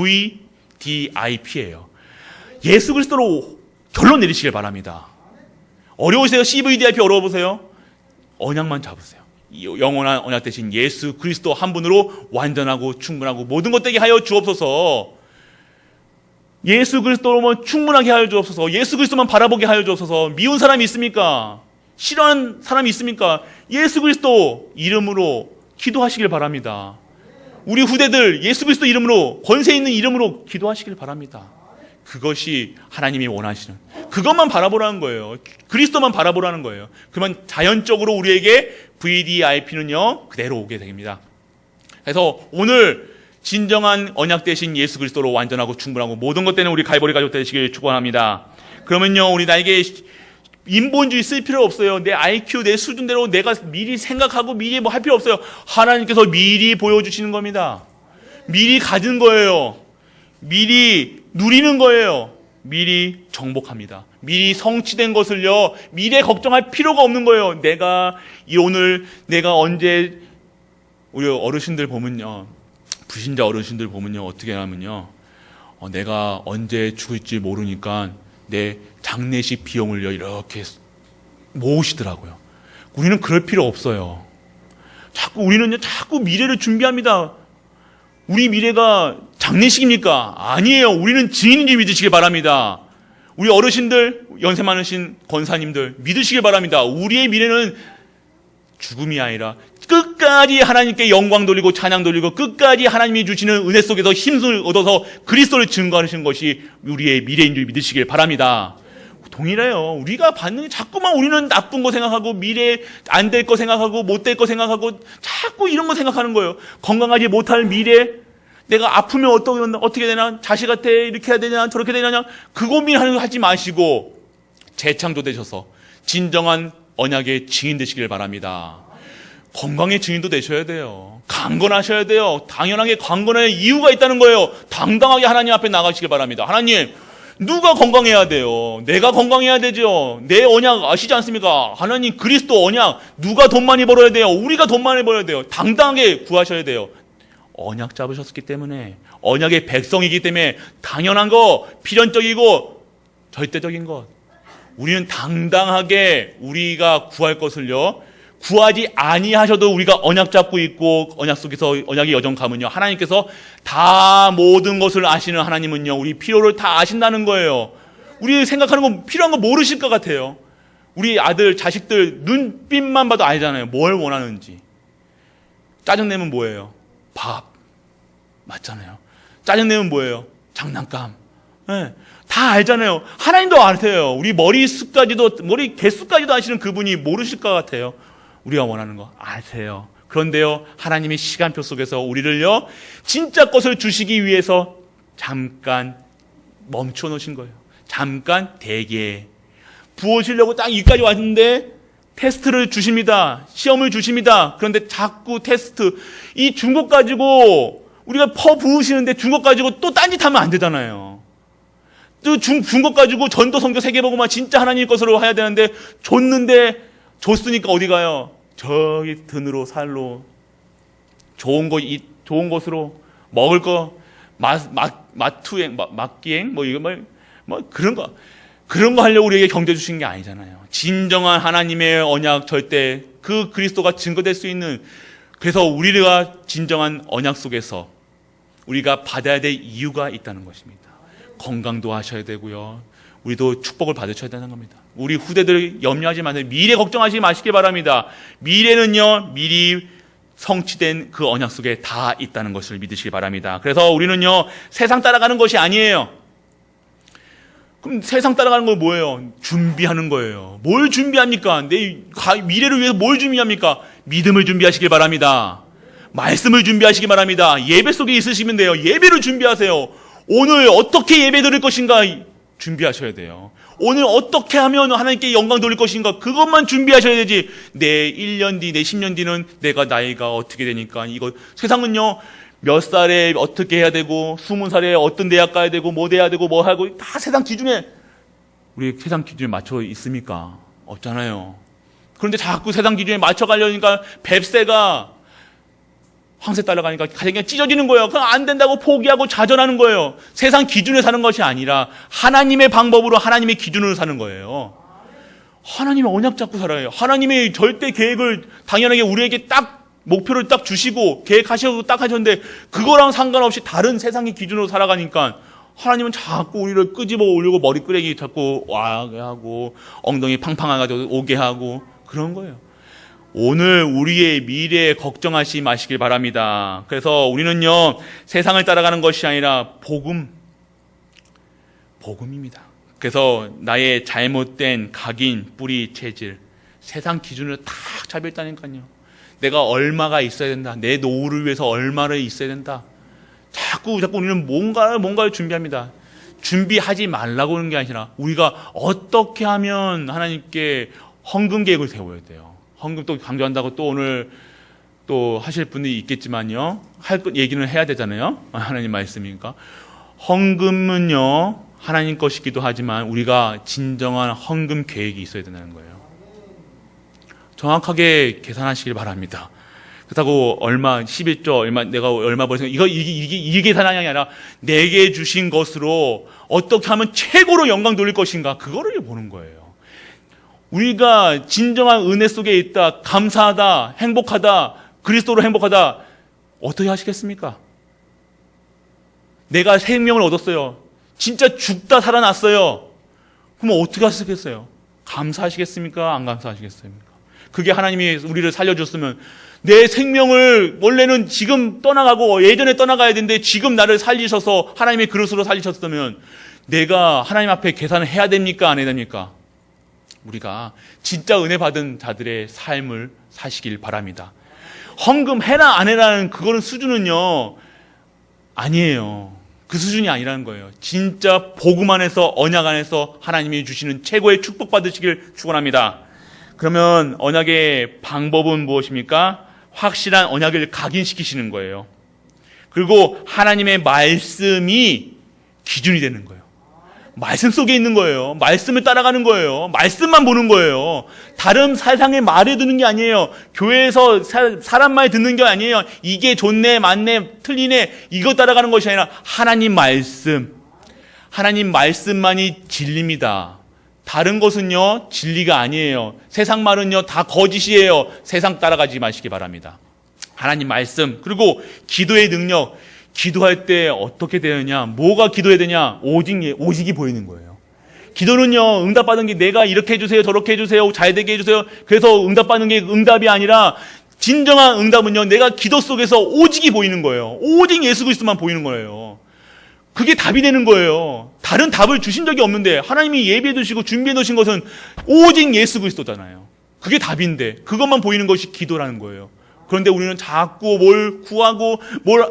VDIP예요. 예수 그리스도로 결론 내리시길 바랍니다. 어려우세요? CVDIP 어려워보세요? 언약만 잡으세요. 영원한 언약 대신 예수 그리스도 한 분으로 완전하고 충분하고 모든 것 되게 하여 주옵소서. 예수 그리스도로만 충분하게 하여 주옵소서. 예수 그리스도만 바라보게 하여 주옵소서. 미운 사람이 있습니까? 싫어하는 사람이 있습니까? 예수 그리스도 이름으로 기도하시길 바랍니다. 우리 후대들 예수 그리스도 이름으로, 권세 있는 이름으로 기도하시길 바랍니다. 그것이 하나님이 원하시는, 그것만 바라보라는 거예요. 그리스도만 바라보라는 거예요. 그러면 자연적으로 우리에게 VDIP는요 그대로 오게 됩니다. 그래서 오늘 진정한 언약 대신 예수 그리스도로 완전하고 충분하고 모든 것 때는 우리 갈보리 가족 되시길 축원합니다. 그러면요, 우리 나에게 인본주의 쓸 필요 없어요. 내 IQ, 내 수준대로 내가 미리 생각하고 미리 뭐 할 필요 없어요. 하나님께서 미리 보여주시는 겁니다. 미리 가진 거예요. 미리 누리는 거예요. 미리 정복합니다. 미리 성취된 것을요, 미래 걱정할 필요가 없는 거예요. 오늘 내가 언제, 우리 어르신들 보면요, 불신자 어르신들 보면요, 어떻게 하면요, 내가 언제 죽을지 모르니까 내 장례식 비용을요 이렇게 모으시더라고요. 우리는 그럴 필요 없어요. 우리는요 자꾸 미래를 준비합니다. 우리 미래가 장례식입니까? 아니에요. 우리는 증인인 줄 믿으시길 바랍니다. 우리 어르신들, 연세 많으신 권사님들 믿으시길 바랍니다. 우리의 미래는 죽음이 아니라 끝까지 하나님께 영광 돌리고 찬양 돌리고 끝까지 하나님이 주시는 은혜 속에서 힘을 얻어서 그리스도를 증거하시는 것이 우리의 미래인 줄 믿으시길 바랍니다. 동일해요. 우리가 받는 게 자꾸만 우리는 나쁜 거 생각하고 미래 안 될 거 생각하고 못 될 거 생각하고 자꾸 이런 거 생각하는 거예요. 건강하지 못할 미래, 내가 아프면 어떻게 되나, 자식한테 이렇게 해야 되냐 저렇게 되냐, 그 고민하지 마시고 재창조되셔서 진정한 언약의 증인 되시길 바랍니다. 건강의 증인도 되셔야 돼요. 강건하셔야 돼요. 당연하게 강건할 이유가 있다는 거예요. 당당하게 하나님 앞에 나가시길 바랍니다. 하나님, 누가 건강해야 돼요? 내가 건강해야 되죠. 내 언약 아시지 않습니까? 하나님 그리스도 언약, 누가 돈 많이 벌어야 돼요? 우리가 돈 많이 벌어야 돼요. 당당하게 구하셔야 돼요. 언약 잡으셨기 때문에, 언약의 백성이기 때문에 당연한 거, 필연적이고 절대적인 것. 우리는 당당하게 우리가 구할 것을요, 구하지 아니하셔도 우리가 언약 잡고 있고 언약 속에서 언약의 여정 가면요, 하나님께서 다 모든 것을 아시는 하나님은요, 우리 필요를 다 아신다는 거예요. 우리 생각하는 거 필요한 거 모르실 것 같아요. 우리 아들, 자식들 눈빛만 봐도 알잖아요. 뭘 원하는지. 짜증내면 뭐예요? 밥. 맞잖아요. 짜증내면 뭐예요? 장난감. 네, 다 알잖아요. 하나님도 아세요. 우리 머리 개수까지도 아시는 그분이 모르실 것 같아요. 우리가 원하는 거 아세요. 그런데요, 하나님의 시간표 속에서 우리를요, 진짜 것을 주시기 위해서 잠깐 멈춰 놓으신 거예요. 잠깐 대기해. 부어주려고 딱 여기까지 왔는데 테스트를 주십니다. 시험을 주십니다. 그런데 자꾸 테스트, 이 준 것 가지고 우리가 부으시는데 준 것 가지고 또 딴짓하면 안 되잖아요. 또 준 것 가지고 전도 성경 3개 보고만 진짜 하나님 것으로 해야 되는데 줬으니까 어디 가요? 저기 등으로 살로 좋은 것으로 먹을 거 맛기행 그런 거 하려고 우리에게 경제 주신 게 아니잖아요. 진정한 하나님의 언약, 절대 그 그리스도가 증거될 수 있는, 그래서 우리가 진정한 언약 속에서 우리가 받아야 될 이유가 있다는 것입니다. 건강도 하셔야 되고요, 우리도 축복을 받으셔야 되는 겁니다. 우리 후대들 염려하지 마세요. 미래 걱정하지 마시기 바랍니다. 미래는요, 미리 성취된 그 언약 속에 다 있다는 것을 믿으시기 바랍니다. 그래서 우리는요, 세상 따라가는 것이 아니에요. 그럼 세상 따라가는 건 뭐예요? 준비하는 거예요. 뭘 준비합니까? 내 미래를 위해서 뭘 준비합니까? 믿음을 준비하시길 바랍니다. 말씀을 준비하시기 바랍니다. 예배 속에 있으시면 돼요. 예배를 준비하세요. 오늘 어떻게 예배 드릴 것인가 준비하셔야 돼요. 오늘 어떻게 하면 하나님께 영광 돌릴 것인가, 그것만 준비하셔야 되지, 내 1년 뒤, 내 10년 뒤는 내가 나이가 어떻게 되니까, 이거 세상은요, 몇 살에 어떻게 해야 되고, 20살에 어떤 대학 가야 되고, 뭐 돼야 되고, 뭐 하고, 다 세상 기준에, 우리 세상 기준에 맞춰 있습니까? 없잖아요. 그런데 자꾸 세상 기준에 맞춰 가려니까 뱁새가 황새 따라가니까 가정이 찢어지는 거예요. 그냥 안 된다고 포기하고 좌절하는 거예요. 세상 기준에 사는 것이 아니라 하나님의 방법으로, 하나님의 기준으로 사는 거예요. 하나님의 언약 잡고 살아요. 하나님의 절대 계획을 당연하게 우리에게 딱 목표를 딱 주시고 계획하셔도 딱 하셨는데, 그거랑 상관없이 다른 세상의 기준으로 살아가니까 하나님은 자꾸 우리를 끄집어 올리고 머리끄레기 자꾸 와게 하고 엉덩이 팡팡해가지고 오게 하고 그런 거예요. 오늘 우리의 미래에 걱정하지 마시길 바랍니다. 그래서 우리는요, 세상을 따라가는 것이 아니라 복음입니다. 그래서 나의 잘못된 각인, 뿌리, 체질, 세상 기준으로 다 잡혀있다니까요. 내가 얼마가 있어야 된다, 내 노후를 위해서 얼마를 있어야 된다, 자꾸 우리는 뭔가를 준비합니다. 준비하지 말라고 하는 게 아니라 우리가 어떻게 하면 하나님께 헌금 계획을 세워야 돼요. 헌금 또 강조한다고 또 오늘 또 하실 분이 있겠지만요, 얘기는 해야 되잖아요. 하나님 말씀이니까. 헌금은요, 하나님 것이기도 하지만 우리가 진정한 헌금 계획이 있어야 된다는 거예요. 정확하게 계산하시길 바랍니다. 그렇다고 11조 내가 얼마 벌었으니까 이게 계산이 아니라 내게 주신 것으로 어떻게 하면 최고로 영광 돌릴 것인가, 그거를 보는 거예요. 우리가 진정한 은혜 속에 있다, 감사하다, 행복하다, 그리스도로 행복하다, 어떻게 하시겠습니까? 내가 생명을 얻었어요. 진짜 죽다 살아났어요. 그럼 어떻게 하시겠어요? 감사하시겠습니까? 안 감사하시겠습니까? 그게 하나님이 우리를 살려줬으면, 내 생명을 원래는 지금 떠나가고 예전에 떠나가야 되는데 지금 나를 살리셔서 하나님의 그릇으로 살리셨다면 내가 하나님 앞에 계산을 해야 됩니까? 안 해야 됩니까? 우리가 진짜 은혜 받은 자들의 삶을 사시길 바랍니다. 헌금 해라 안 해라는 그거는 수준은요, 아니에요. 그 수준이 아니라는 거예요. 진짜 복음 안에서, 언약 안에서 하나님이 주시는 최고의 축복 받으시길 축원합니다. 그러면 언약의 방법은 무엇입니까? 확실한 언약을 각인시키시는 거예요. 그리고 하나님의 말씀이 기준이 되는 거예요. 말씀 속에 있는 거예요. 말씀을 따라가는 거예요. 말씀만 보는 거예요. 다른 세상의 말을 듣는 게 아니에요. 교회에서 사람 말 듣는 게 아니에요. 이게 좋네, 맞네, 틀리네, 이거 따라가는 것이 아니라 하나님 말씀, 하나님 말씀만이 진리입니다. 다른 것은요, 진리가 아니에요. 세상 말은요, 다 거짓이에요. 세상 따라가지 마시기 바랍니다. 하나님 말씀, 그리고 기도의 능력. 기도할 때 어떻게 되느냐, 뭐가 기도해야 되냐, 오직이 보이는 거예요. 기도는요, 응답받은 게 내가 이렇게 해주세요, 저렇게 해주세요, 잘되게 해주세요. 그래서 응답받는 게 응답이 아니라 진정한 응답은요, 내가 기도 속에서 오직이 보이는 거예요. 오직 예수 그리스도만 보이는 거예요. 그게 답이 되는 거예요. 다른 답을 주신 적이 없는데 하나님이 예비해 두시고 준비해 놓으신 것은 오직 예수 그리스도잖아요. 그게 답인데 그것만 보이는 것이 기도라는 거예요. 그런데 우리는 자꾸 뭘 구하고 뭘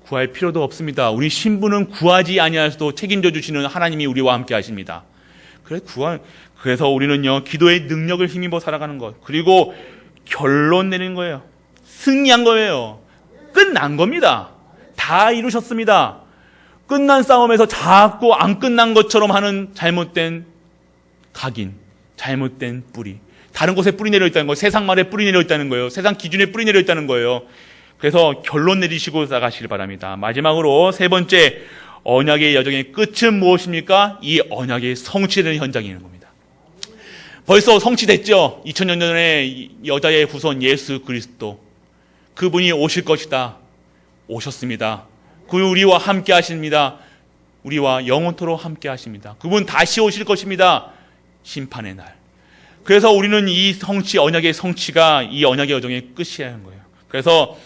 구할 필요도 없습니다. 우리 신부는 구하지 아니하여도 책임져 주시는 하나님이 우리와 함께 하십니다. 그래서 우리는요, 기도의 능력을 힘입어 살아가는 것. 그리고 결론 내는 거예요. 승리한 거예요. 끝난 겁니다. 다 이루셨습니다. 끝난 싸움에서 자꾸 안 끝난 것처럼 하는 잘못된 각인, 잘못된 뿌리. 다른 곳에 뿌리 내려 있다는 거예요. 세상 말에 뿌리 내려 있다는 거예요. 세상 기준에 뿌리 내려 있다는 거예요. 그래서 결론 내리시고 나가시길 바랍니다. 마지막으로 세 번째, 언약의 여정의 끝은 무엇입니까? 이 언약의 성취되는 현장이라는 겁니다. 벌써 성취됐죠. 2000년 전에 여자의 후손 예수 그리스도, 그분이 오실 것이다. 오셨습니다. 그 우리와 함께 하십니다. 우리와 영원토록 함께 하십니다. 그분 다시 오실 것입니다. 심판의 날. 그래서 우리는 이 성취, 언약의 성취가 이 언약의 여정의 끝이야 하는 거예요. 그래서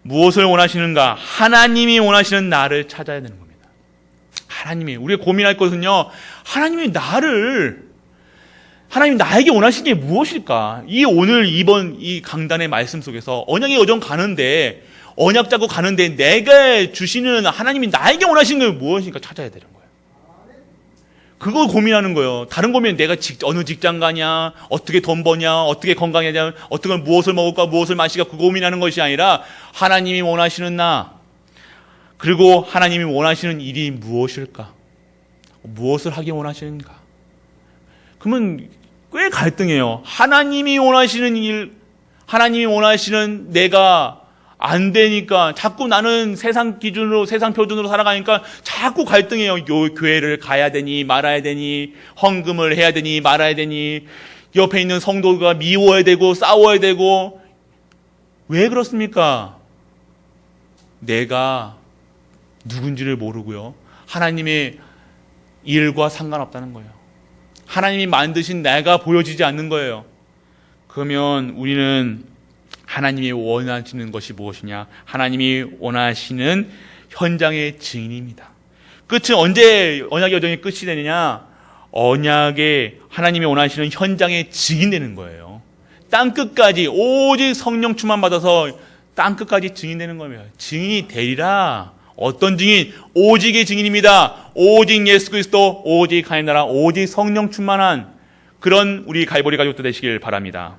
무엇을 원하시는가? 하나님이 원하시는 나를 찾아야 되는 겁니다. 하나님이, 우리가 고민할 것은요, 하나님 나에게 원하시는 게 무엇일까? 오늘 이번 이 강단의 말씀 속에서 언약의 여정 가는데, 언약 잡고 가는데 내가 주시는 하나님이 나에게 원하시는 게 무엇인가 찾아야 되는 거예요. 그걸 고민하는 거예요. 다른 고민은 내가 어느 직장 가냐, 어떻게 돈 버냐, 어떻게 건강하냐, 어떻게 무엇을 먹을까, 무엇을 마실까, 그 고민하는 것이 아니라 하나님이 원하시는 나, 그리고 하나님이 원하시는 일이 무엇일까? 무엇을 하기 원하시는가? 그러면 꽤 갈등해요. 하나님이 원하시는 일, 하나님이 원하시는 내가 안 되니까 자꾸 나는 세상 기준으로, 세상 표준으로 살아가니까 자꾸 갈등해요. 교회를 가야 되니 말아야 되니, 헌금을 해야 되니 말아야 되니, 옆에 있는 성도가 미워야 되고 싸워야 되고. 왜 그렇습니까? 내가 누군지를 모르고요, 하나님의 일과 상관없다는 거예요. 하나님이 만드신 내가 보여지지 않는 거예요. 그러면 우리는 하나님이 원하시는 것이 무엇이냐? 하나님이 원하시는 현장의 증인입니다. 끝은 언제 언약의 여정이 끝이 되느냐? 언약의 하나님이 원하시는 현장의 증인되는 거예요. 땅끝까지 오직 성령 충만 받아서 땅끝까지 증인되는 겁니다. 증인이 되리라. 어떤 증인? 오직의 증인입니다. 오직 예수 그리스도, 오직 하나님 나라, 오직 성령 충만한 그런 우리 갈보리 가족들 되시길 바랍니다.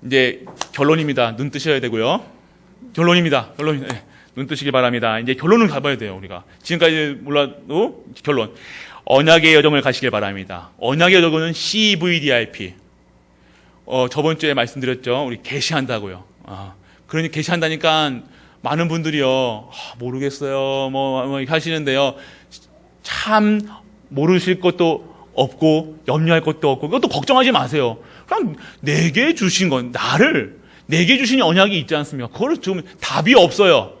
이제 결론입니다. 눈 뜨셔야 되고요. 결론입니다. 네. 눈 뜨시길 바랍니다. 이제 결론을 가봐야 돼요, 우리가. 지금까지 몰라도 결론. 언약의 여정을 가시길 바랍니다. 언약의 여정은 CVDIP. 저번 주에 말씀드렸죠. 우리 계시한다고요. 그러니 계시한다니까 많은 분들이요, 모르겠어요, 뭐 하시는데요. 참 모르실 것도 없고 염려할 것도 없고, 그것도 걱정하지 마세요. 그냥 내게 주신 건, 내게 주신 언약이 있지 않습니까? 그걸 좀 답이 없어요.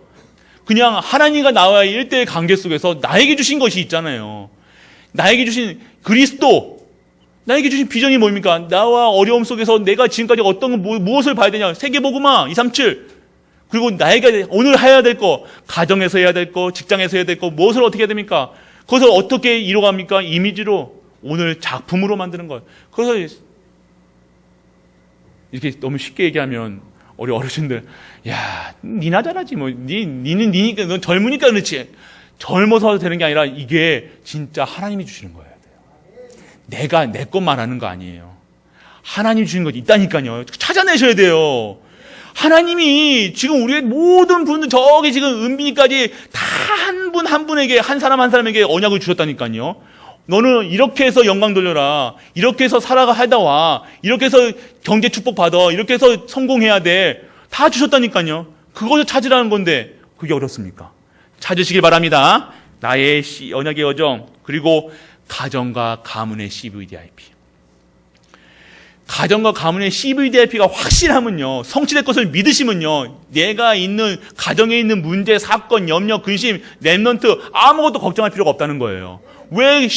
그냥 하나님과 나와의 일대의 관계 속에서 나에게 주신 것이 있잖아요. 나에게 주신 그리스도, 나에게 주신 비전이 뭡니까? 나와 어려움 속에서 내가 지금까지 어떤 무엇을 봐야 되냐? 세계복음화 237. 그리고 나에게 오늘 해야 될 거, 가정에서 해야 될 거, 직장에서 해야 될 거, 무엇을 어떻게 해야 됩니까? 그것을 어떻게 이뤄갑니까? 이미지로, 오늘 작품으로 만드는 거예요. 그래서 이렇게 너무 쉽게 얘기하면 우리 어르신들, 야, 니나 잘하지 뭐, 니는 니니까, 넌 젊으니까 그렇지. 젊어서 되는 게 아니라 이게 진짜 하나님이 주시는 거예요. 내가 내 것만 하는 거 아니에요. 하나님이 주시는 거 있다니까요. 찾아내셔야 돼요. 하나님이 지금 우리의 모든 분들, 저기 지금 은빈이까지 다 한 분 한 분에게, 한 사람 한 사람에게 언약을 주셨다니까요. 너는 이렇게 해서 영광 돌려라, 이렇게 해서 살아가다 와, 이렇게 해서 경제 축복 받아, 이렇게 해서 성공해야 돼, 다 주셨다니까요. 그것을 찾으라는 건데 그게 어렵습니까? 찾으시길 바랍니다. 나의 언약의 여정, 그리고 가정과 가문의 CVDIP. 가정과 가문의 CVDIP가 확실하면요, 성취될 것을 믿으시면요, 내가 있는 가정에 있는 문제, 사건, 염려, 근심, 랩넌트 아무것도 걱정할 필요가 없다는 거예요. 왜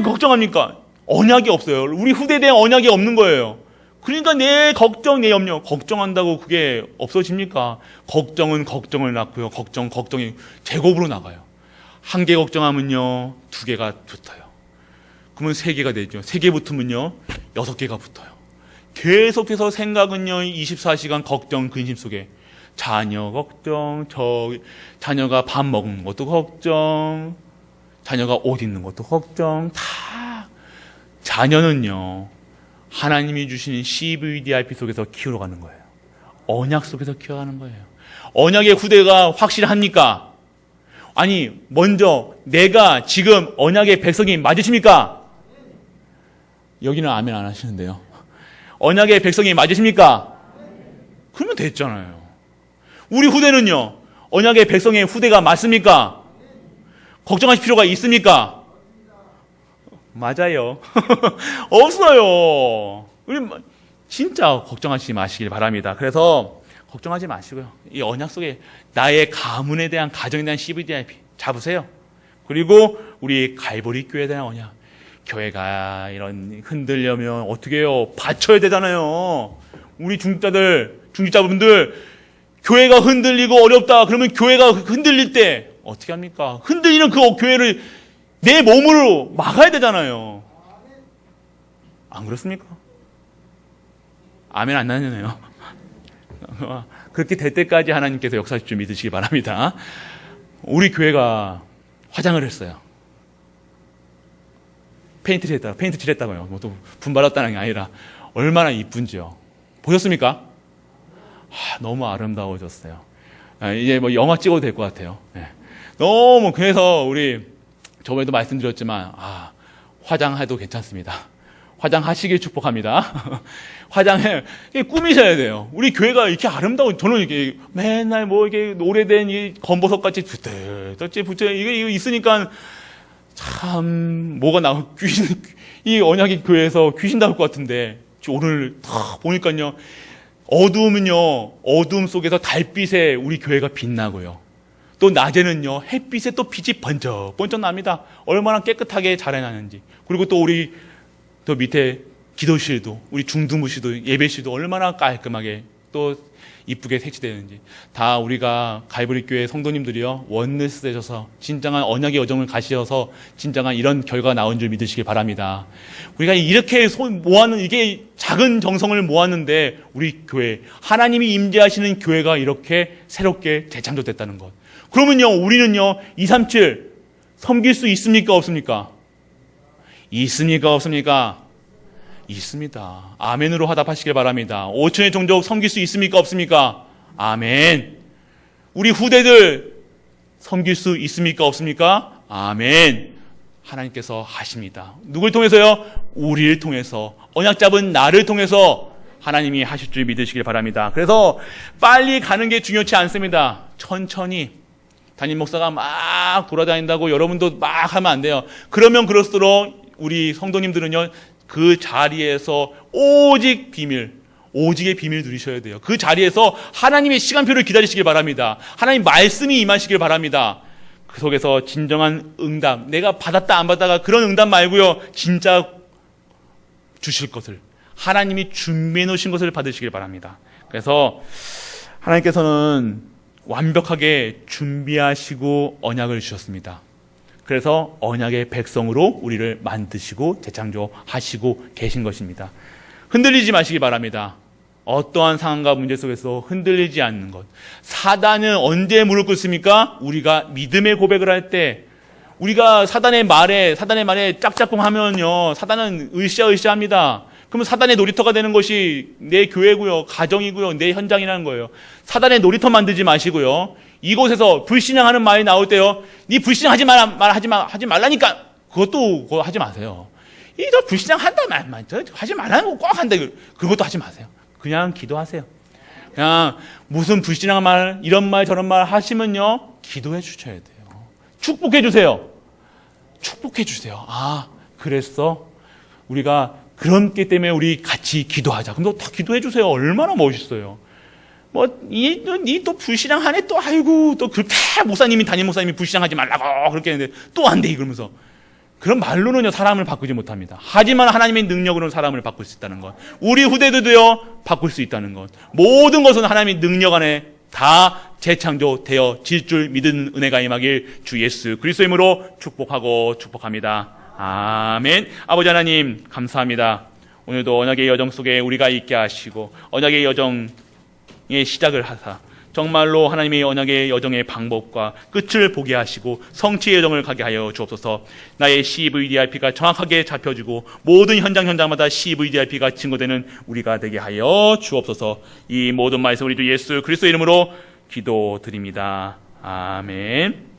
걱정합니까? 언약이 없어요. 우리 후대에 대한 언약이 없는 거예요. 그러니까 내 걱정, 내 염려, 걱정한다고 그게 없어집니까? 걱정은 걱정을 낳고요. 걱정이 제곱으로 나가요. 한 개 걱정하면요, 두 개가 붙어요. 그러면 세 개가 되죠. 세 개 붙으면요, 6개가 붙어요. 계속해서 생각은요, 24시간 걱정, 근심 속에. 자녀 걱정, 자녀가 밥 먹는 것도 걱정, 자녀가 옷 입는 것도 걱정, 다. 자녀는요, 하나님이 주시는 CVDIP 속에서 키워가는 거예요. 언약 속에서 키워가는 거예요. 언약의 후대가 확실합니까? 아니, 먼저 내가 지금 언약의 백성이 맞으십니까? 여기는 아멘 안 하시는데요. 언약의 백성이 맞으십니까? 그러면 됐잖아요. 우리 후대는요, 언약의 백성의 후대가 맞습니까? 걱정하실 필요가 있습니까? 맞아요. 없어요. 우리 진짜 걱정하지 마시길 바랍니다. 그래서 걱정하지 마시고요. 이 언약 속에 나의 가문에 대한, 가정에 대한 CVDIP 잡으세요. 그리고 우리 갈보리 교회에 대한 언약. 교회가 이런 흔들려면 어떻게 해요? 받쳐야 되잖아요. 우리 중직자분들, 교회가 흔들리고 어렵다. 그러면 교회가 흔들릴 때 어떻게 합니까? 흔들리는 그 교회를 내 몸으로 막아야 되잖아요. 안 그렇습니까? 아멘 안 나누네요. 그렇게 될 때까지 하나님께서 역사하실 줄 믿으시기 바랍니다. 우리 교회가 화장을 했어요. 페인트 칠했다고요. 뭐 또 분발했다는 게 아니라 얼마나 이쁜지요. 보셨습니까? 너무 아름다워졌어요. 이제 뭐 영화 찍어도 될 것 같아요. 네. 너무, 그래서 우리 저번에도 말씀드렸지만, 화장해도 괜찮습니다. 화장하시길 축복합니다. 화장해, 꾸미셔야 돼요. 우리 교회가 이렇게 아름다운, 저는 이게 맨날 뭐 이게 오래된 이 검버섯 같이 붙여, 이거 있으니까 참, 뭐가 이 언약의 교회에서 귀신 나올 것 같은데, 오늘 딱 보니까요, 어두우면요, 어두움 속에서 달빛에 우리 교회가 빛나고요. 또 낮에는요, 햇빛에 또 빛이 번쩍번쩍 납니다. 얼마나 깨끗하게 잘 해놨는지. 그리고 또 우리 또 밑에 기도실도, 우리 중등부실도, 예배실도 얼마나 깔끔하게 또 이쁘게 색칠되는지. 다 우리가 갈보리 교회 성도님들이요, 원네스 되셔서 진정한 언약의 여정을 가시셔서 진정한 이런 결과가 나온 줄 믿으시기 바랍니다. 우리가 이렇게 모아는, 이게 작은 정성을 모았는데 우리 교회, 하나님이 임재하시는 교회가 이렇게 새롭게 재창조됐다는 것. 그러면요, 우리는요, 237 섬길 수 있습니까? 없습니까? 있습니까? 없습니까? 있습니다. 아멘으로 화답하시길 바랍니다. 5천의 종족 섬길 수 있습니까? 없습니까? 아멘. 우리 후대들 섬길 수 있습니까? 없습니까? 아멘. 하나님께서 하십니다. 누굴 통해서요? 우리를 통해서, 언약 잡은 나를 통해서 하나님이 하실 줄 믿으시길 바랍니다. 그래서 빨리 가는 게 중요치 않습니다. 천천히. 담임 목사가 막 돌아다닌다고 여러분도 막 하면 안 돼요. 그러면 그럴수록 우리 성도님들은요, 그 자리에서 오직의 비밀 누리셔야 돼요. 그 자리에서 하나님의 시간표를 기다리시길 바랍니다. 하나님 말씀이 임하시길 바랍니다. 그 속에서 진정한 응답, 내가 받았다 안 받다가 그런 응답 말고요, 진짜 주실 것을, 하나님이 준비해 놓으신 것을 받으시길 바랍니다. 그래서 하나님께서는 완벽하게 준비하시고 언약을 주셨습니다. 그래서 언약의 백성으로 우리를 만드시고 재창조하시고 계신 것입니다. 흔들리지 마시기 바랍니다. 어떠한 상황과 문제 속에서 흔들리지 않는 것. 사단은 언제 무릎 꿇습니까? 우리가 믿음의 고백을 할 때, 우리가 사단의 말에 짝짝꿍 하면요, 사단은 으쌰으쌰합니다. 그러면 사단의 놀이터가 되는 것이 내 교회고요, 가정이고요, 내 현장이라는 거예요. 사단의 놀이터 만들지 마시고요, 이곳에서 불신앙하는 말이 나올 때요, 네 불신앙하지 말라니까 그거 하지 마세요. 저 불신앙한다 말만 하지 말라는 거 꼭 한다, 그것도 하지 마세요. 그냥 기도하세요. 그냥 무슨 불신앙 말, 이런 말 저런 말 하시면요, 기도해 주셔야 돼요. 축복해 주세요. 축복해 주세요. 아, 그랬어? 우리가 그렇기 때문에 우리 같이 기도하자. 그럼 너 다 기도해 주세요. 얼마나 멋있어요. 이 또 불신앙하네 또, 아이고, 또 그렇게 담임 목사님이 불신앙하지 말라고 그렇게 했는데 또 안 돼, 이러면서. 그런 말로는요, 사람을 바꾸지 못합니다. 하지만 하나님의 능력으로는 사람을 바꿀 수 있다는 것. 우리 후대들도요, 바꿀 수 있다는 것. 모든 것은 하나님의 능력 안에 다 재창조되어 질 줄 믿는 은혜가 임하길 주 예수 그리스도의 이름으로 축복합니다. 아멘. 아버지 하나님, 감사합니다. 오늘도 언약의 여정 속에 우리가 있게 하시고, 언약의 여정의 시작을 하사, 정말로 하나님의 언약의 여정의 방법과 끝을 보게 하시고 성취의 여정을 가게 하여 주옵소서. 나의 CVDIP가 정확하게 잡혀지고 모든 현장마다 CVDIP가 증거되는 우리가 되게 하여 주옵소서. 이 모든 말씀 우리 주 예수 그리스도의 이름으로 기도드립니다. 아멘.